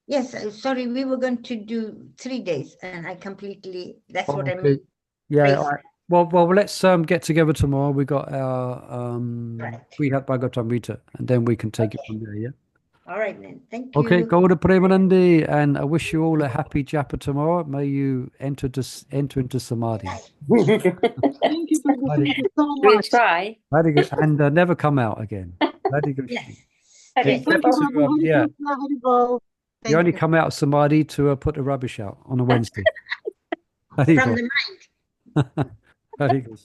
Yes. Sorry, we were going to do 3 days, and I completely. That's what I mean. Yeah. All right. Well, let's get together tomorrow. We got our we have Bhagavatam Rita, and then we can take it from there. Yeah. All right then. Thank you. Okay, Gauda Premanandi, and I wish you all a happy japa tomorrow. May you enter into Samadhi. Thank you, Prabhu. Thank you so We'll much. try. Very good, and never come out again. Very good. Yes. Thank you, Prabhu. Yeah. You only you. come out of Samadhi to put the rubbish out on a Wednesday. From the mind. Very good.